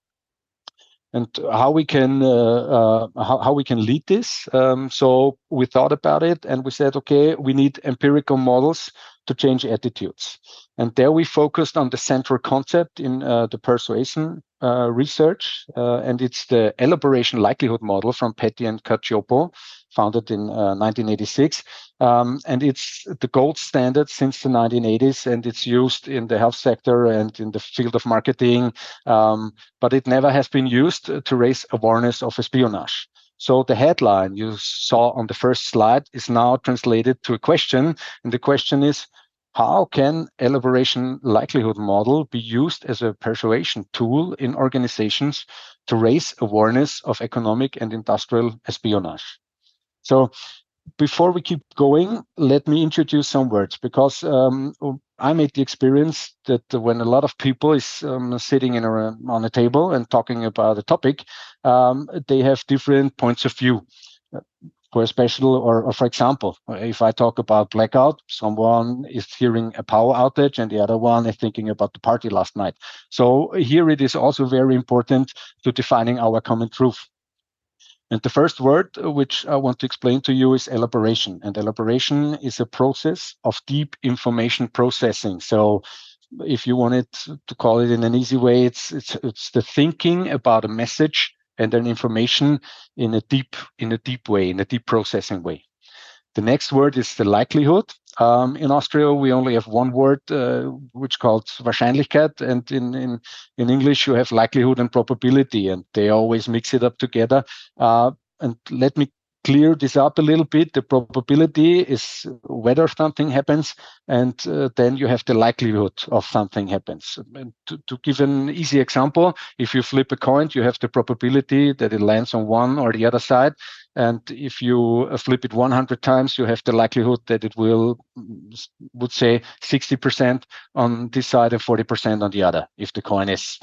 And how we can lead this. So we thought about it and we said, okay, we need empirical models to change attitudes. And there we focused on the central concept in the persuasion research, and it's the elaboration likelihood model from Petty and Cacioppo, founded in 1986. And it's the gold standard since the 1980s, and it's used in the health sector and in the field of marketing, but it never has been used to raise awareness of espionage. So the headline you saw on the first slide is now translated to a question, and the question is, how can elaboration likelihood model be used as a persuasion tool in organizations to raise awareness of economic and industrial espionage? So before we keep going, let me introduce some words, because I made the experience that when a lot of people is sitting on a table and talking about a topic, they have different points of view. For a special, or for example, if I talk about blackout, someone is hearing a power outage and the other one is thinking about the party last night. So here it is also very important to defining our common truth. And the first word which I want to explain to you is elaboration. And elaboration is a process of deep information processing. So if you wanted to call it in an easy way, it's the thinking about a message and an information in a deep way, in a deep processing way. The next word is the likelihood. In Austria, we only have one word, which called Wahrscheinlichkeit, and in English, you have likelihood and probability, and they always mix it up together. And let me clear this up a little bit. The probability is whether something happens, and then you have the likelihood of something happens. And to give an easy example, if you flip a coin, you have the probability that it lands on one or the other side. And if you flip it 100 times, you have the likelihood that it will, would say, 60% on this side and 40% on the other, if the coin is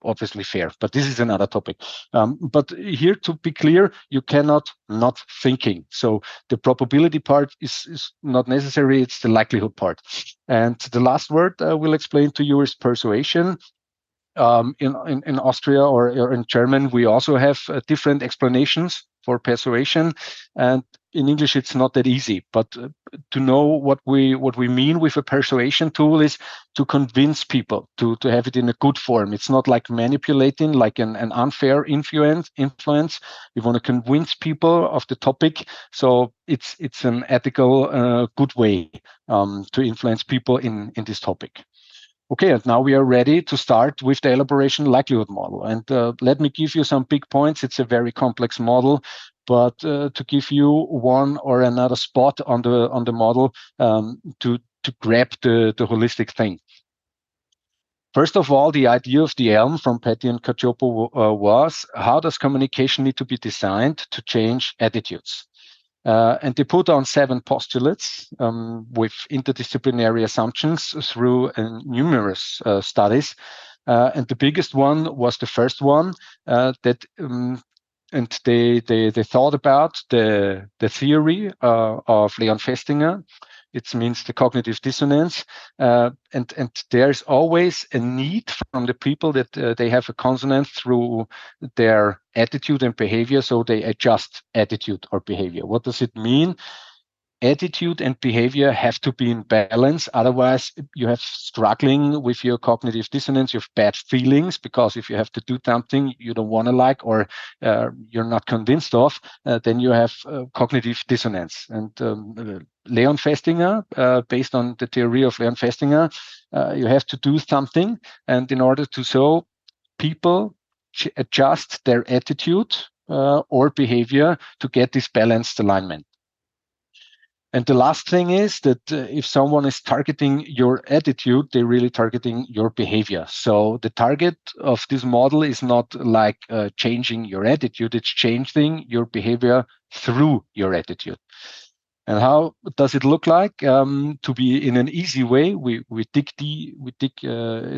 obviously fair. But this is another topic. But here, to be clear, you cannot not thinking. So the probability part is not necessary. It's the likelihood part. And the last word I will explain to you is persuasion. In Austria or in German, we also have different explanations for persuasion, and in English it's not that easy. But to know what we mean with a persuasion tool is to convince people to have it in a good form. It's not like manipulating, like an unfair influence. We want to convince people of the topic, so it's an ethical, good way to influence people in this topic. Okay, and now we are ready to start with the elaboration likelihood model. And let me give you some big points. It's a very complex model, but to give you one or another spot on the model to grab the holistic thing. First of all, the idea of the elm from Petty and Cacioppo was, how does communication need to be designed to change attitudes? And they put on 7 postulates with interdisciplinary assumptions through numerous studies. And the biggest one was the first one that, and they thought about the theory of Leon Festinger. It means the cognitive dissonance, and there's always a need from the people that they have a consonance through their attitude and behavior, so they adjust attitude or behavior. What does it mean? Attitude and behavior have to be in balance. Otherwise, you have struggling with your cognitive dissonance. You have bad feelings, because if you have to do something you don't want to like, or you're not convinced of, then you have cognitive dissonance. And Leon Festinger, based on the theory of Leon Festinger, you have to do something. And in order to so, people adjust their attitude or behavior to get this balanced alignment. And the last thing is that if someone is targeting your attitude, they're really targeting your behavior. So the target of this model is not like changing your attitude, it's changing your behavior through your attitude. And how does it look like? To be in an easy way, we dig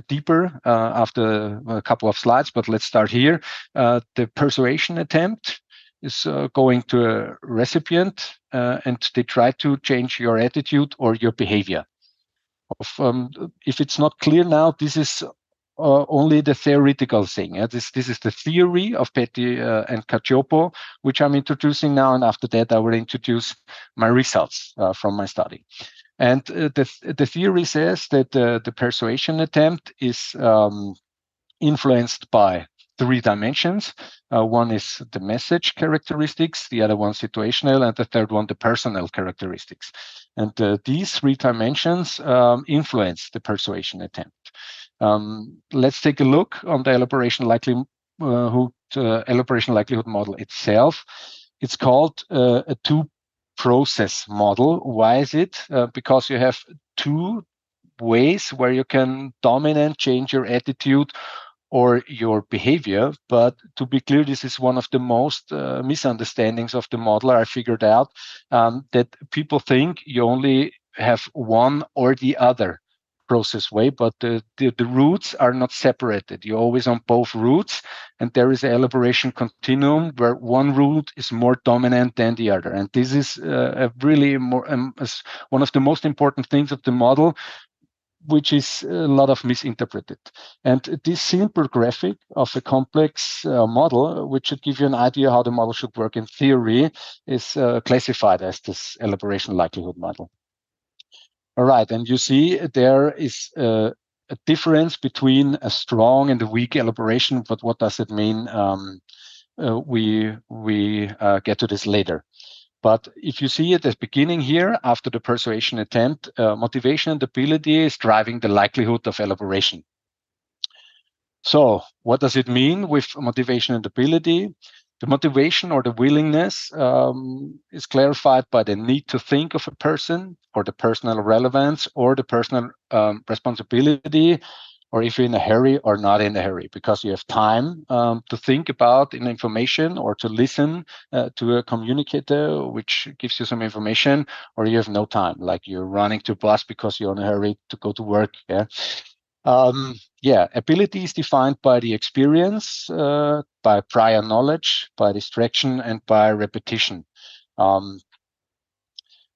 deeper after a couple of slides, but let's start here. The persuasion attempt is going to a recipient, and they try to change your attitude or your behavior. If it's not clear now, this is only the theoretical thing. This is the theory of Petty and Cacioppo, which I'm introducing now, and after that I will introduce my results from my study. And the theory says that the persuasion attempt is influenced by 3 dimensions. One is the message characteristics, the other one situational, and the third one the personal characteristics. And these 3 dimensions influence the persuasion attempt. Let's take a look on the elaboration likelihood model itself. It's called a 2-process model. Why is it? Because you have 2 ways where you can dominant change your attitude or your behavior. But to be clear, this is one of the most misunderstandings of the model. I figured out that people think you only have one or the other process way, but the routes are not separated. You're always on both routes, and there is an elaboration continuum where one route is more dominant than the other. And this is a really one of the most important things of the model, which is a lot of misinterpreted. And this simple graphic of a complex model, which should give you an idea how the model should work in theory, is classified as this elaboration likelihood model. All right, and you see there is a difference between a strong and a weak elaboration, but what does it mean? We get to this later. But if you see it at the beginning here, after the persuasion attempt, motivation and ability is driving the likelihood of elaboration. So what does it mean with motivation and ability? The motivation or the willingness is clarified by the need to think of a person, or the personal relevance, or the personal responsibility, or if you're in a hurry or not in a hurry, because you have time to think about an information, or to listen to a communicator which gives you some information, or you have no time, like you're running to bus because you're in a hurry to go to work. Ability is defined by the experience, by prior knowledge, by distraction, and by repetition.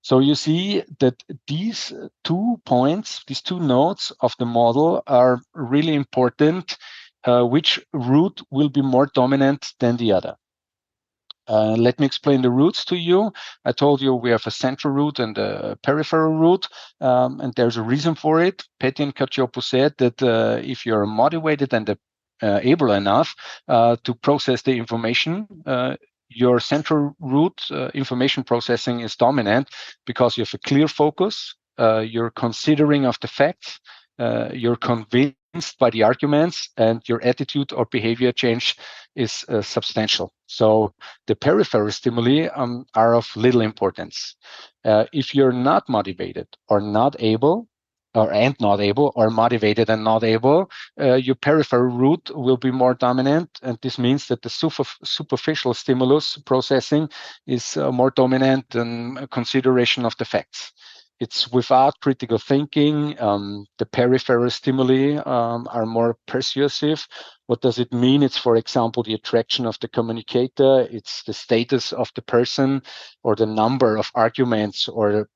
So you see that these 2 points, these 2 nodes of the model are really important. Which route will be more dominant than the other? Let me explain the routes to you. I told you we have a central route and a peripheral route, and there's a reason for it. Petty and Cacioppo said that if you're motivated and able enough to process the information, your central route information processing is dominant, because you have a clear focus, you're considering of the facts, you're convinced by the arguments, and your attitude or behavior change is substantial. So the peripheral stimuli are of little importance. If you're not motivated or not able, or motivated and not able, your peripheral route will be more dominant, and this means that the superficial stimulus processing is more dominant than consideration of the facts. It's without critical thinking. The peripheral stimuli are more persuasive. What does it mean? It's, for example, the attraction of the communicator. It's the status of the person, or the number of arguments, or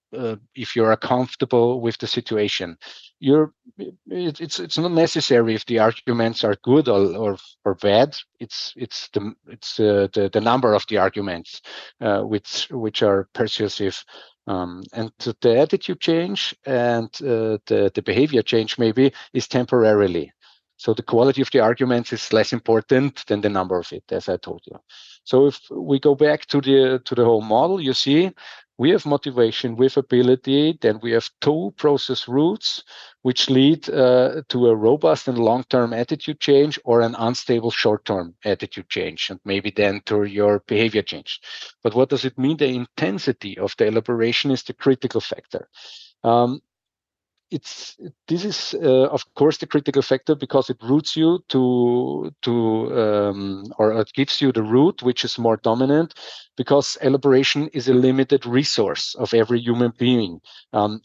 if you're comfortable with the situation. It's not necessary if the arguments are good or bad. It's the number of the arguments which are persuasive. And the attitude change and the behavior change maybe is temporarily. So the quality of the arguments is less important than the number of it, as I told you. So if we go back to the whole model, you see we have motivation with ability, then we have 2 process routes which lead to a robust and long-term attitude change, or an unstable short-term attitude change, and maybe then to your behavior change. But what does it mean? The intensity of the elaboration is the critical factor. This is of course the critical factor, because it routes you or it gives you the route which is more dominant, because elaboration is a limited resource of every human being.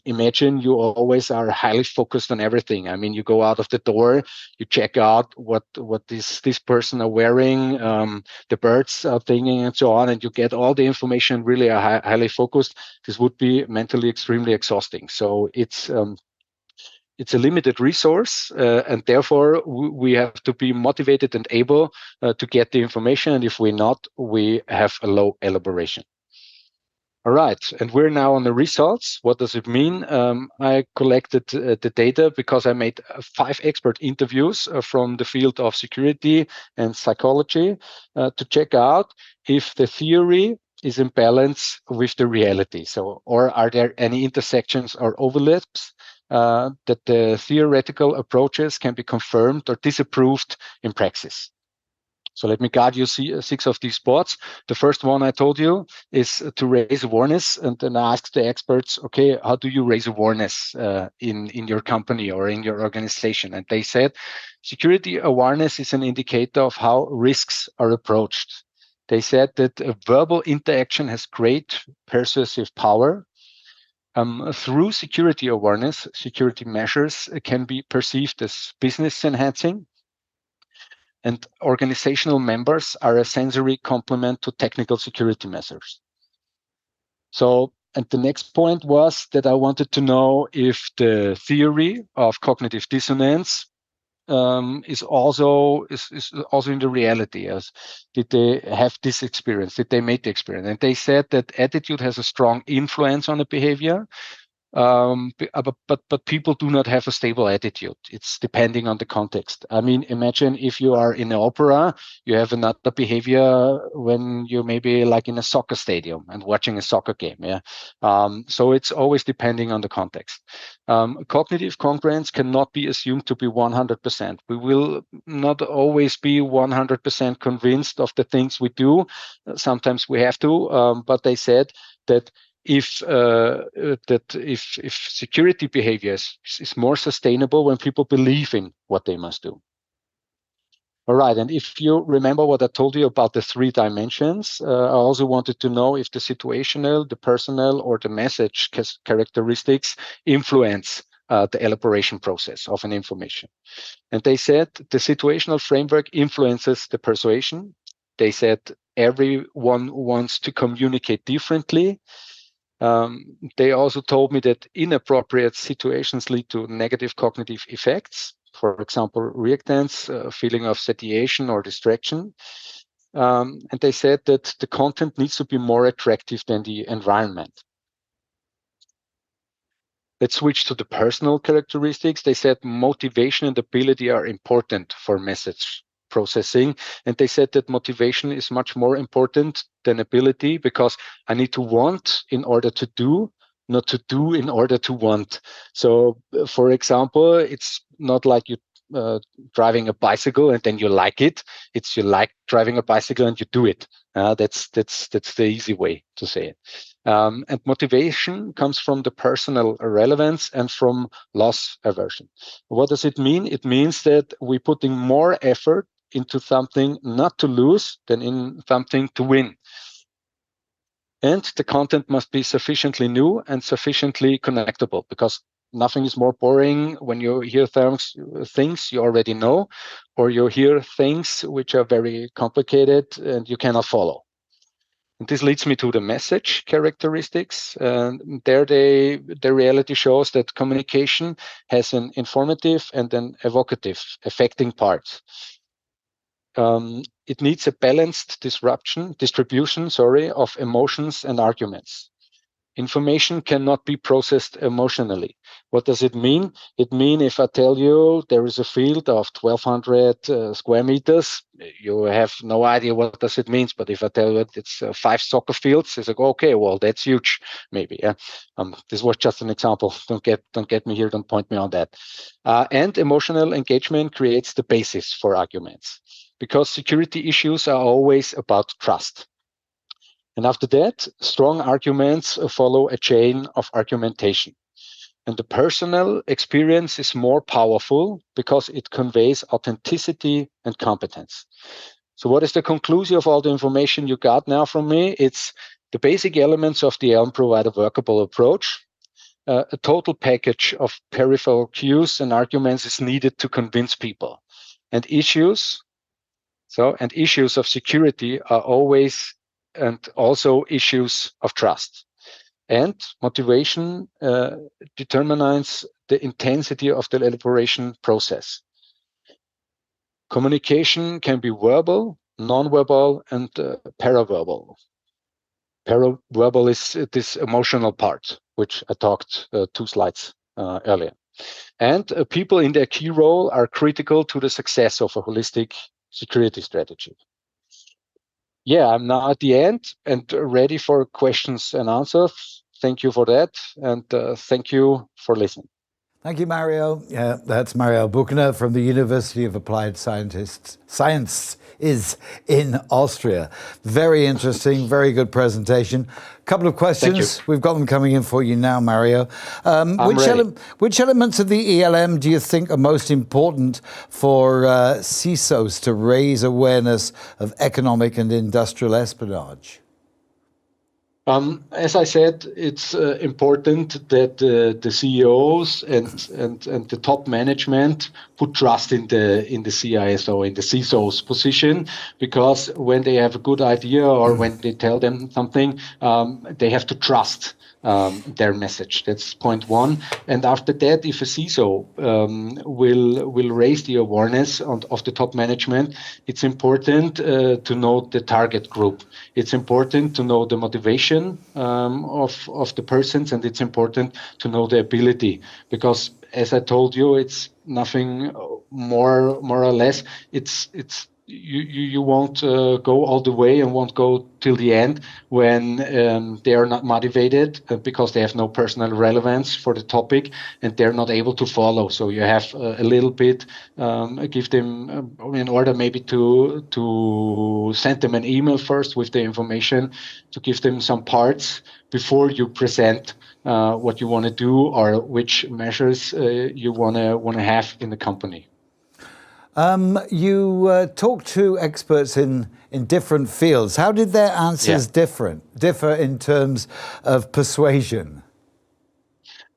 Imagine you always are highly focused on everything. I mean, you go out of the door, you check out what this person are wearing, the birds are singing, and so on, and you get all the information, really highly focused. This would be mentally extremely exhausting. So it's a limited resource, and therefore we have to be motivated and able to get the information. And if we're not, we have a low elaboration. All right, and we're now on the results. What does it mean? I collected the data because I made 5 expert interviews from the field of security and psychology to check out if the theory is in balance with the reality. So, or are there any intersections or overlaps that the theoretical approaches can be confirmed or disapproved in praxis. So let me guide you 6 of these spots. The first one I told you is to raise awareness, and then I asked the experts, okay, how do you raise awareness in your company or in your organization? And they said, security awareness is an indicator of how risks are approached. They said that a verbal interaction has great persuasive power. Through security awareness, security measures can be perceived as business enhancing, and organizational members are a sensory complement to technical security measures. So, and the next point was that I wanted to know if the theory of cognitive dissonance is also in the reality. As did they have this experience? Did they make the experience? And they said that attitude has a strong influence on the behavior, but people do not have a stable attitude. It's depending on the context. I mean, imagine if you are in an opera, you have another behavior when you maybe like in a soccer stadium and watching a soccer game. Yeah. So it's always depending on the context. Cognitive congruence cannot be assumed to be 100%. We will not always be 100% convinced of the things we do. Sometimes we have to, but they said that if security behavior is more sustainable when people believe in what they must do. All right, and if you remember what I told you about the 3 dimensions, I also wanted to know if the situational, the personal, or the message characteristics influence the elaboration process of an information. And they said the situational framework influences the persuasion. They said everyone wants to communicate differently. They also told me that inappropriate situations lead to negative cognitive effects. For example, reactance, feeling of satiation or distraction. And they said that the content needs to be more attractive than the environment. Let's switch to the personal characteristics. They said motivation and ability are important for message processing. And they said that motivation is much more important than ability, because I need to want in order to do, not to do in order to want. So, for example, it's not like you driving a bicycle and then you like it. It's you like driving a bicycle and you do it. That's the easy way to say it. And motivation comes from the personal relevance and from loss aversion. What does it mean? It means that we're putting more effort into something not to lose than in something to win. And the content must be sufficiently new and sufficiently connectable, because nothing is more boring when you hear things you already know, or you hear things which are very complicated and you cannot follow. And this leads me to the message characteristics. And there the reality shows that communication has an informative and an evocative, affecting part. It needs a balanced distribution of emotions and arguments. Information cannot be processed emotionally. What does it mean? It means if I tell you there is a field of 1,200 square meters, you have no idea what does it means. But if I tell you it's 5 soccer fields, it's like, okay, well, that's huge, maybe. Yeah. This was just an example. Don't get me here. Don't point me on that. And emotional engagement creates the basis for arguments, because security issues are always about trust. And after that, strong arguments follow a chain of argumentation. And the personal experience is more powerful because it conveys authenticity and competence. So what is the conclusion of all the information you got now from me? It's the basic elements of the Elm provide a workable approach. A total package of peripheral cues and arguments is needed to convince people. And issues of security are always and also issues of trust. And motivation determines the intensity of the elaboration process. Communication can be verbal, non-verbal, and paraverbal. Paraverbal is this emotional part, which I talked 2 slides earlier. And people in their key role are critical to the success of a holistic security strategy. Yeah, I'm now at the end and ready for questions and answers. Thank you for that, and thank you for listening. Thank you, Mario. That's Mario Buchner from the University of Applied Science is in Austria. Very interesting, very good presentation. A couple of questions. We've got them coming in for you now, Mario. Which elements of the ELM do you think are most important for CISOs to raise awareness of economic and industrial espionage? As I said, it's important that the CEOs and the top management put trust in the CISO, in the CISO's position, because when they have a good idea or when they tell them something, they have to trust their message. That's point one. And after that, if a CISO will raise the awareness of the top management, it's important to know the target group. It's important to know the motivation of the persons, and it's important to know the ability, because as I told you, it's nothing more or less. You won't go all the way and won't go till the end when they are not motivated because they have no personal relevance for the topic and they're not able to follow. So you have a little bit give them in order maybe to send them an email first with the information, to give them some parts before you present what you want to do or which measures you want to have in the company. You talked to experts in different fields. How did their answers differ in terms of persuasion?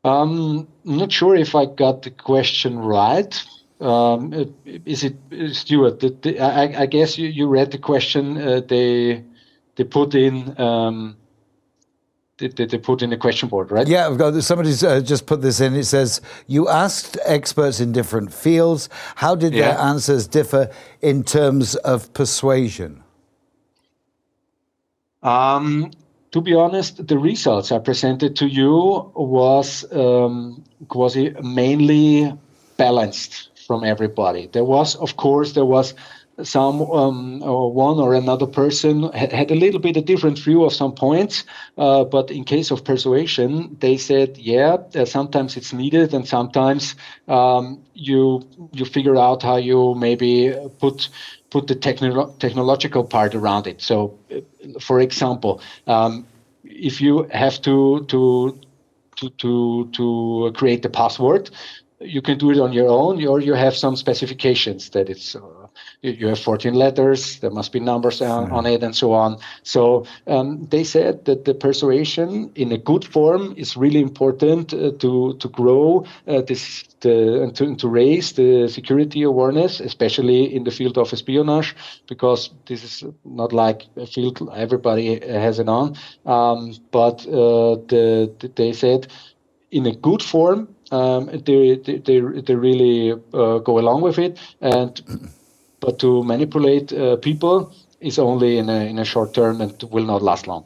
I'm not sure if I got the question right. Is it, Stuart? I guess you read the question. They put in. They put in the question board, right? Yeah, I've got somebody's just put this in. It says, you asked experts in different fields. How did their answers differ in terms of persuasion? To be honest, the results I presented to you was mainly balanced from everybody. There was some one or another person had a little bit a different view of some points, but in case of persuasion, they said, sometimes it's needed, and sometimes you figure out how you maybe put the technological part around it. So, for example, if you have to create the password, you can do it on your own, or you have some specifications that it's you have 14 letters, there must be numbers on it, and so on. So they said that the persuasion in a good form is really important to grow and to raise the security awareness, especially in the field of espionage, because this is not like a field everybody has it on. But they said in a good form, they really go along with it, but to manipulate people is only in a short term and will not last long.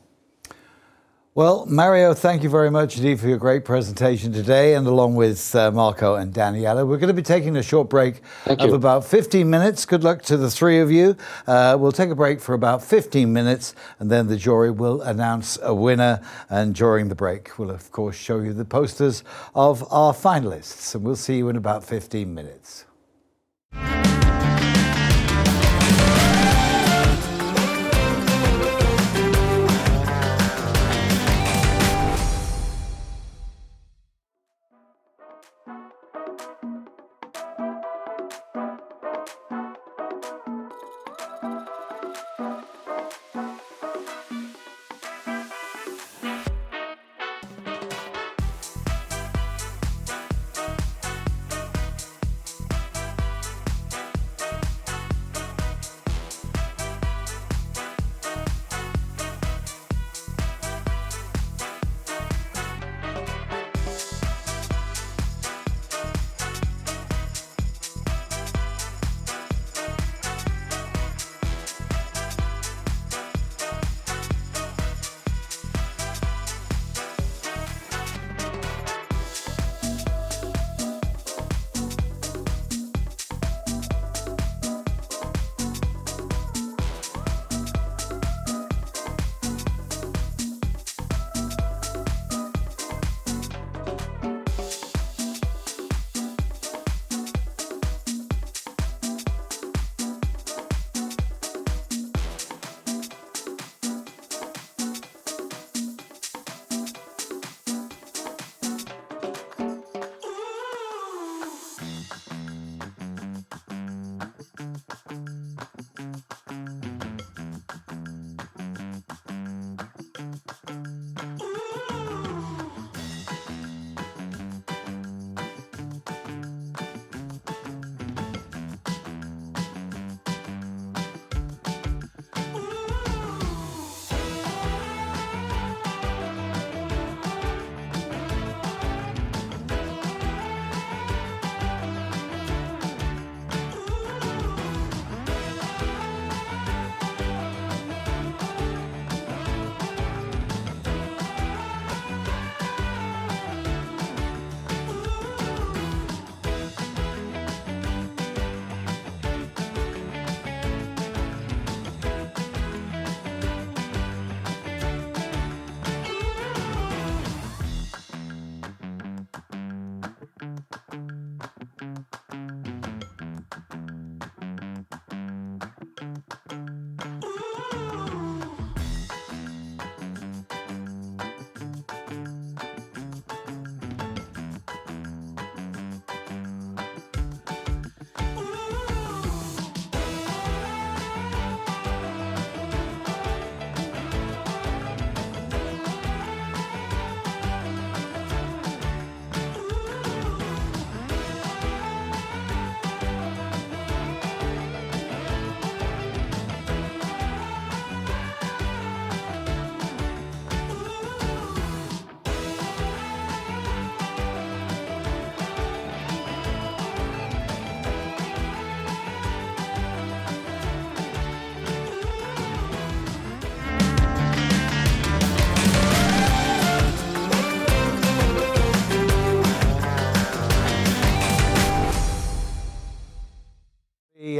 Well, Mario, thank you very much indeed for your great presentation today, and along with Marco and Daniela. We're going to be taking a short break of about 15 minutes. Good luck to the three of you. We'll take a break for about 15 minutes, and then the jury will announce a winner. And during the break, we'll, of course, show you the posters of our finalists. And we'll see you in about 15 minutes.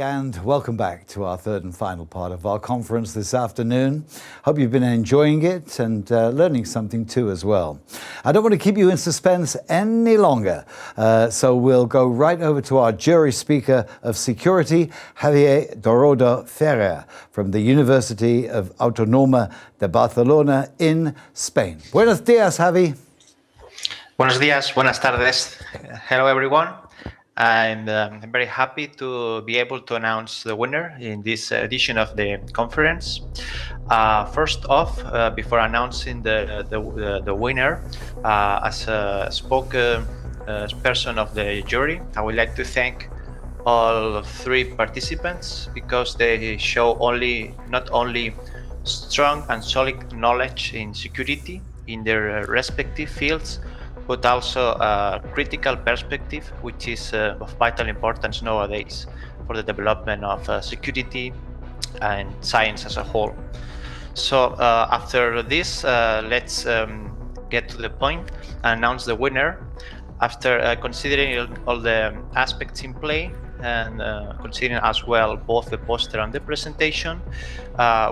everybody, and welcome back to our third and final part of our conference this afternoon. Hope you've been enjoying it and learning something too as well. I don't want to keep you in suspense any longer, so we'll go right over to our jury speaker of security, Javier Dorodo Ferrer from the University of Autónoma de Barcelona in Spain. Buenos días, Javi. Buenos días, buenas tardes. Hello, everyone. I'm very happy to be able to announce the winner in this edition of the conference. First off, before announcing the winner, as a spokesperson of the jury, I would like to thank all three participants because they show not only strong and solid knowledge in security in their respective fields, but also a critical perspective, which is of vital importance nowadays for the development of security and science as a whole. So after this, let's get to the point and announce the winner. After considering all the aspects in play and considering as well both the poster and the presentation,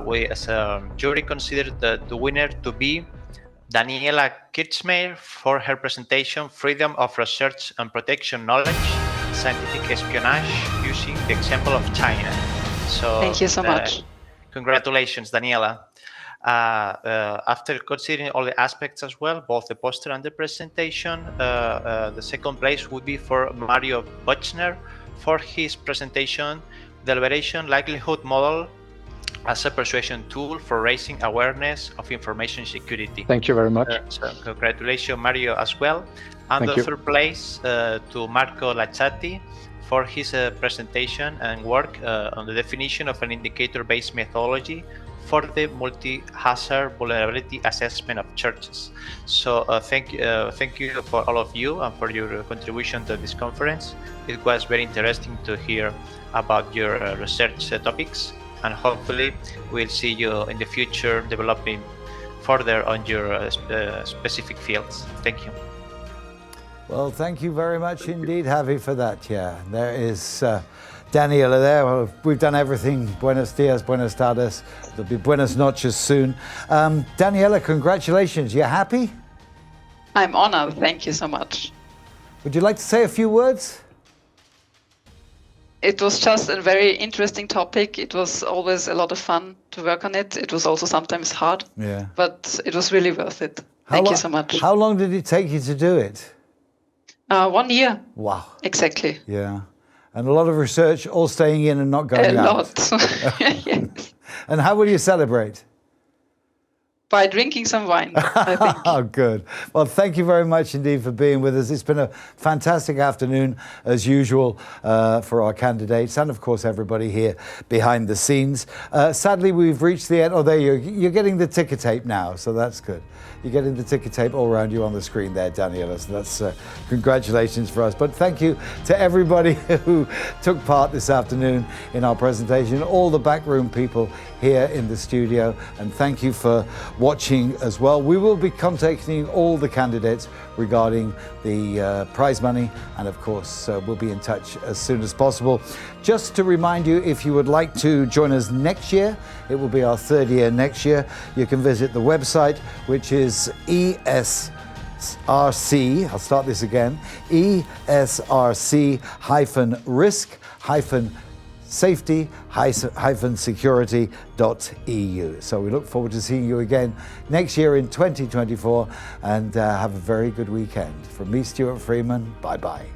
we as a jury considered the winner to be Daniela Kirchmeier for her presentation, Freedom of Research and Protection Knowledge, Scientific Espionage using the example of China. So thank you so much. Congratulations, Daniela. After considering all the aspects as well, both the poster and the presentation, the second place would be for Mario Bochner for his presentation, the Liberation Likelihood Model as a persuasion tool for raising awareness of information security. Thank you very much. So congratulations, Mario, as well. And Thank you. third place to Marco Lacciati for his presentation and work on the definition of an indicator-based methodology for the multi-hazard vulnerability assessment of churches. So thank you for all of you and for your contribution to this conference. It was very interesting to hear about your research topics. And hopefully we'll see you in the future developing further on your specific fields. Thank you. Well, thank you very much indeed, Javi, for that. Yeah, there is Daniela there. Well, we've done everything. Buenos dias, buenas tardes. There'll be buenas noches soon. Daniela, congratulations. You happy? I'm honored. Thank you so much. Would you like to say a few words? It was just a very interesting topic. It was always a lot of fun to work on it. It was also sometimes hard, but it was really worth it. Thank you so much. How long did it take you to do it? 1 year. Wow. Exactly. Yeah. And a lot of research, all staying in and not going out. A lot. Yes. And how will you celebrate? By drinking some wine, I think. Oh, good. Well, thank you very much indeed for being with us. It's been a fantastic afternoon, as usual, for our candidates and, of course, everybody here behind the scenes. Sadly, we've reached the end. Oh, there you're getting the ticker tape now, so that's good. You're getting the ticker tape all around you on the screen there, Daniela. So that's congratulations for us. But thank you to everybody who took part this afternoon in our presentation, all the backroom people here in the studio, and thank you for watching as well. We will be contacting all the candidates regarding the prize money, and of course we'll be in touch as soon as possible. Just to remind you, if you would like to join us next year, it will be our third year next year, you can visit the website, which is ESRC, I'll start this again, ESRC-safety-security.eu. So we look forward to seeing you again next year in 2024, and have a very good weekend. From me, Stuart Freeman, bye-bye.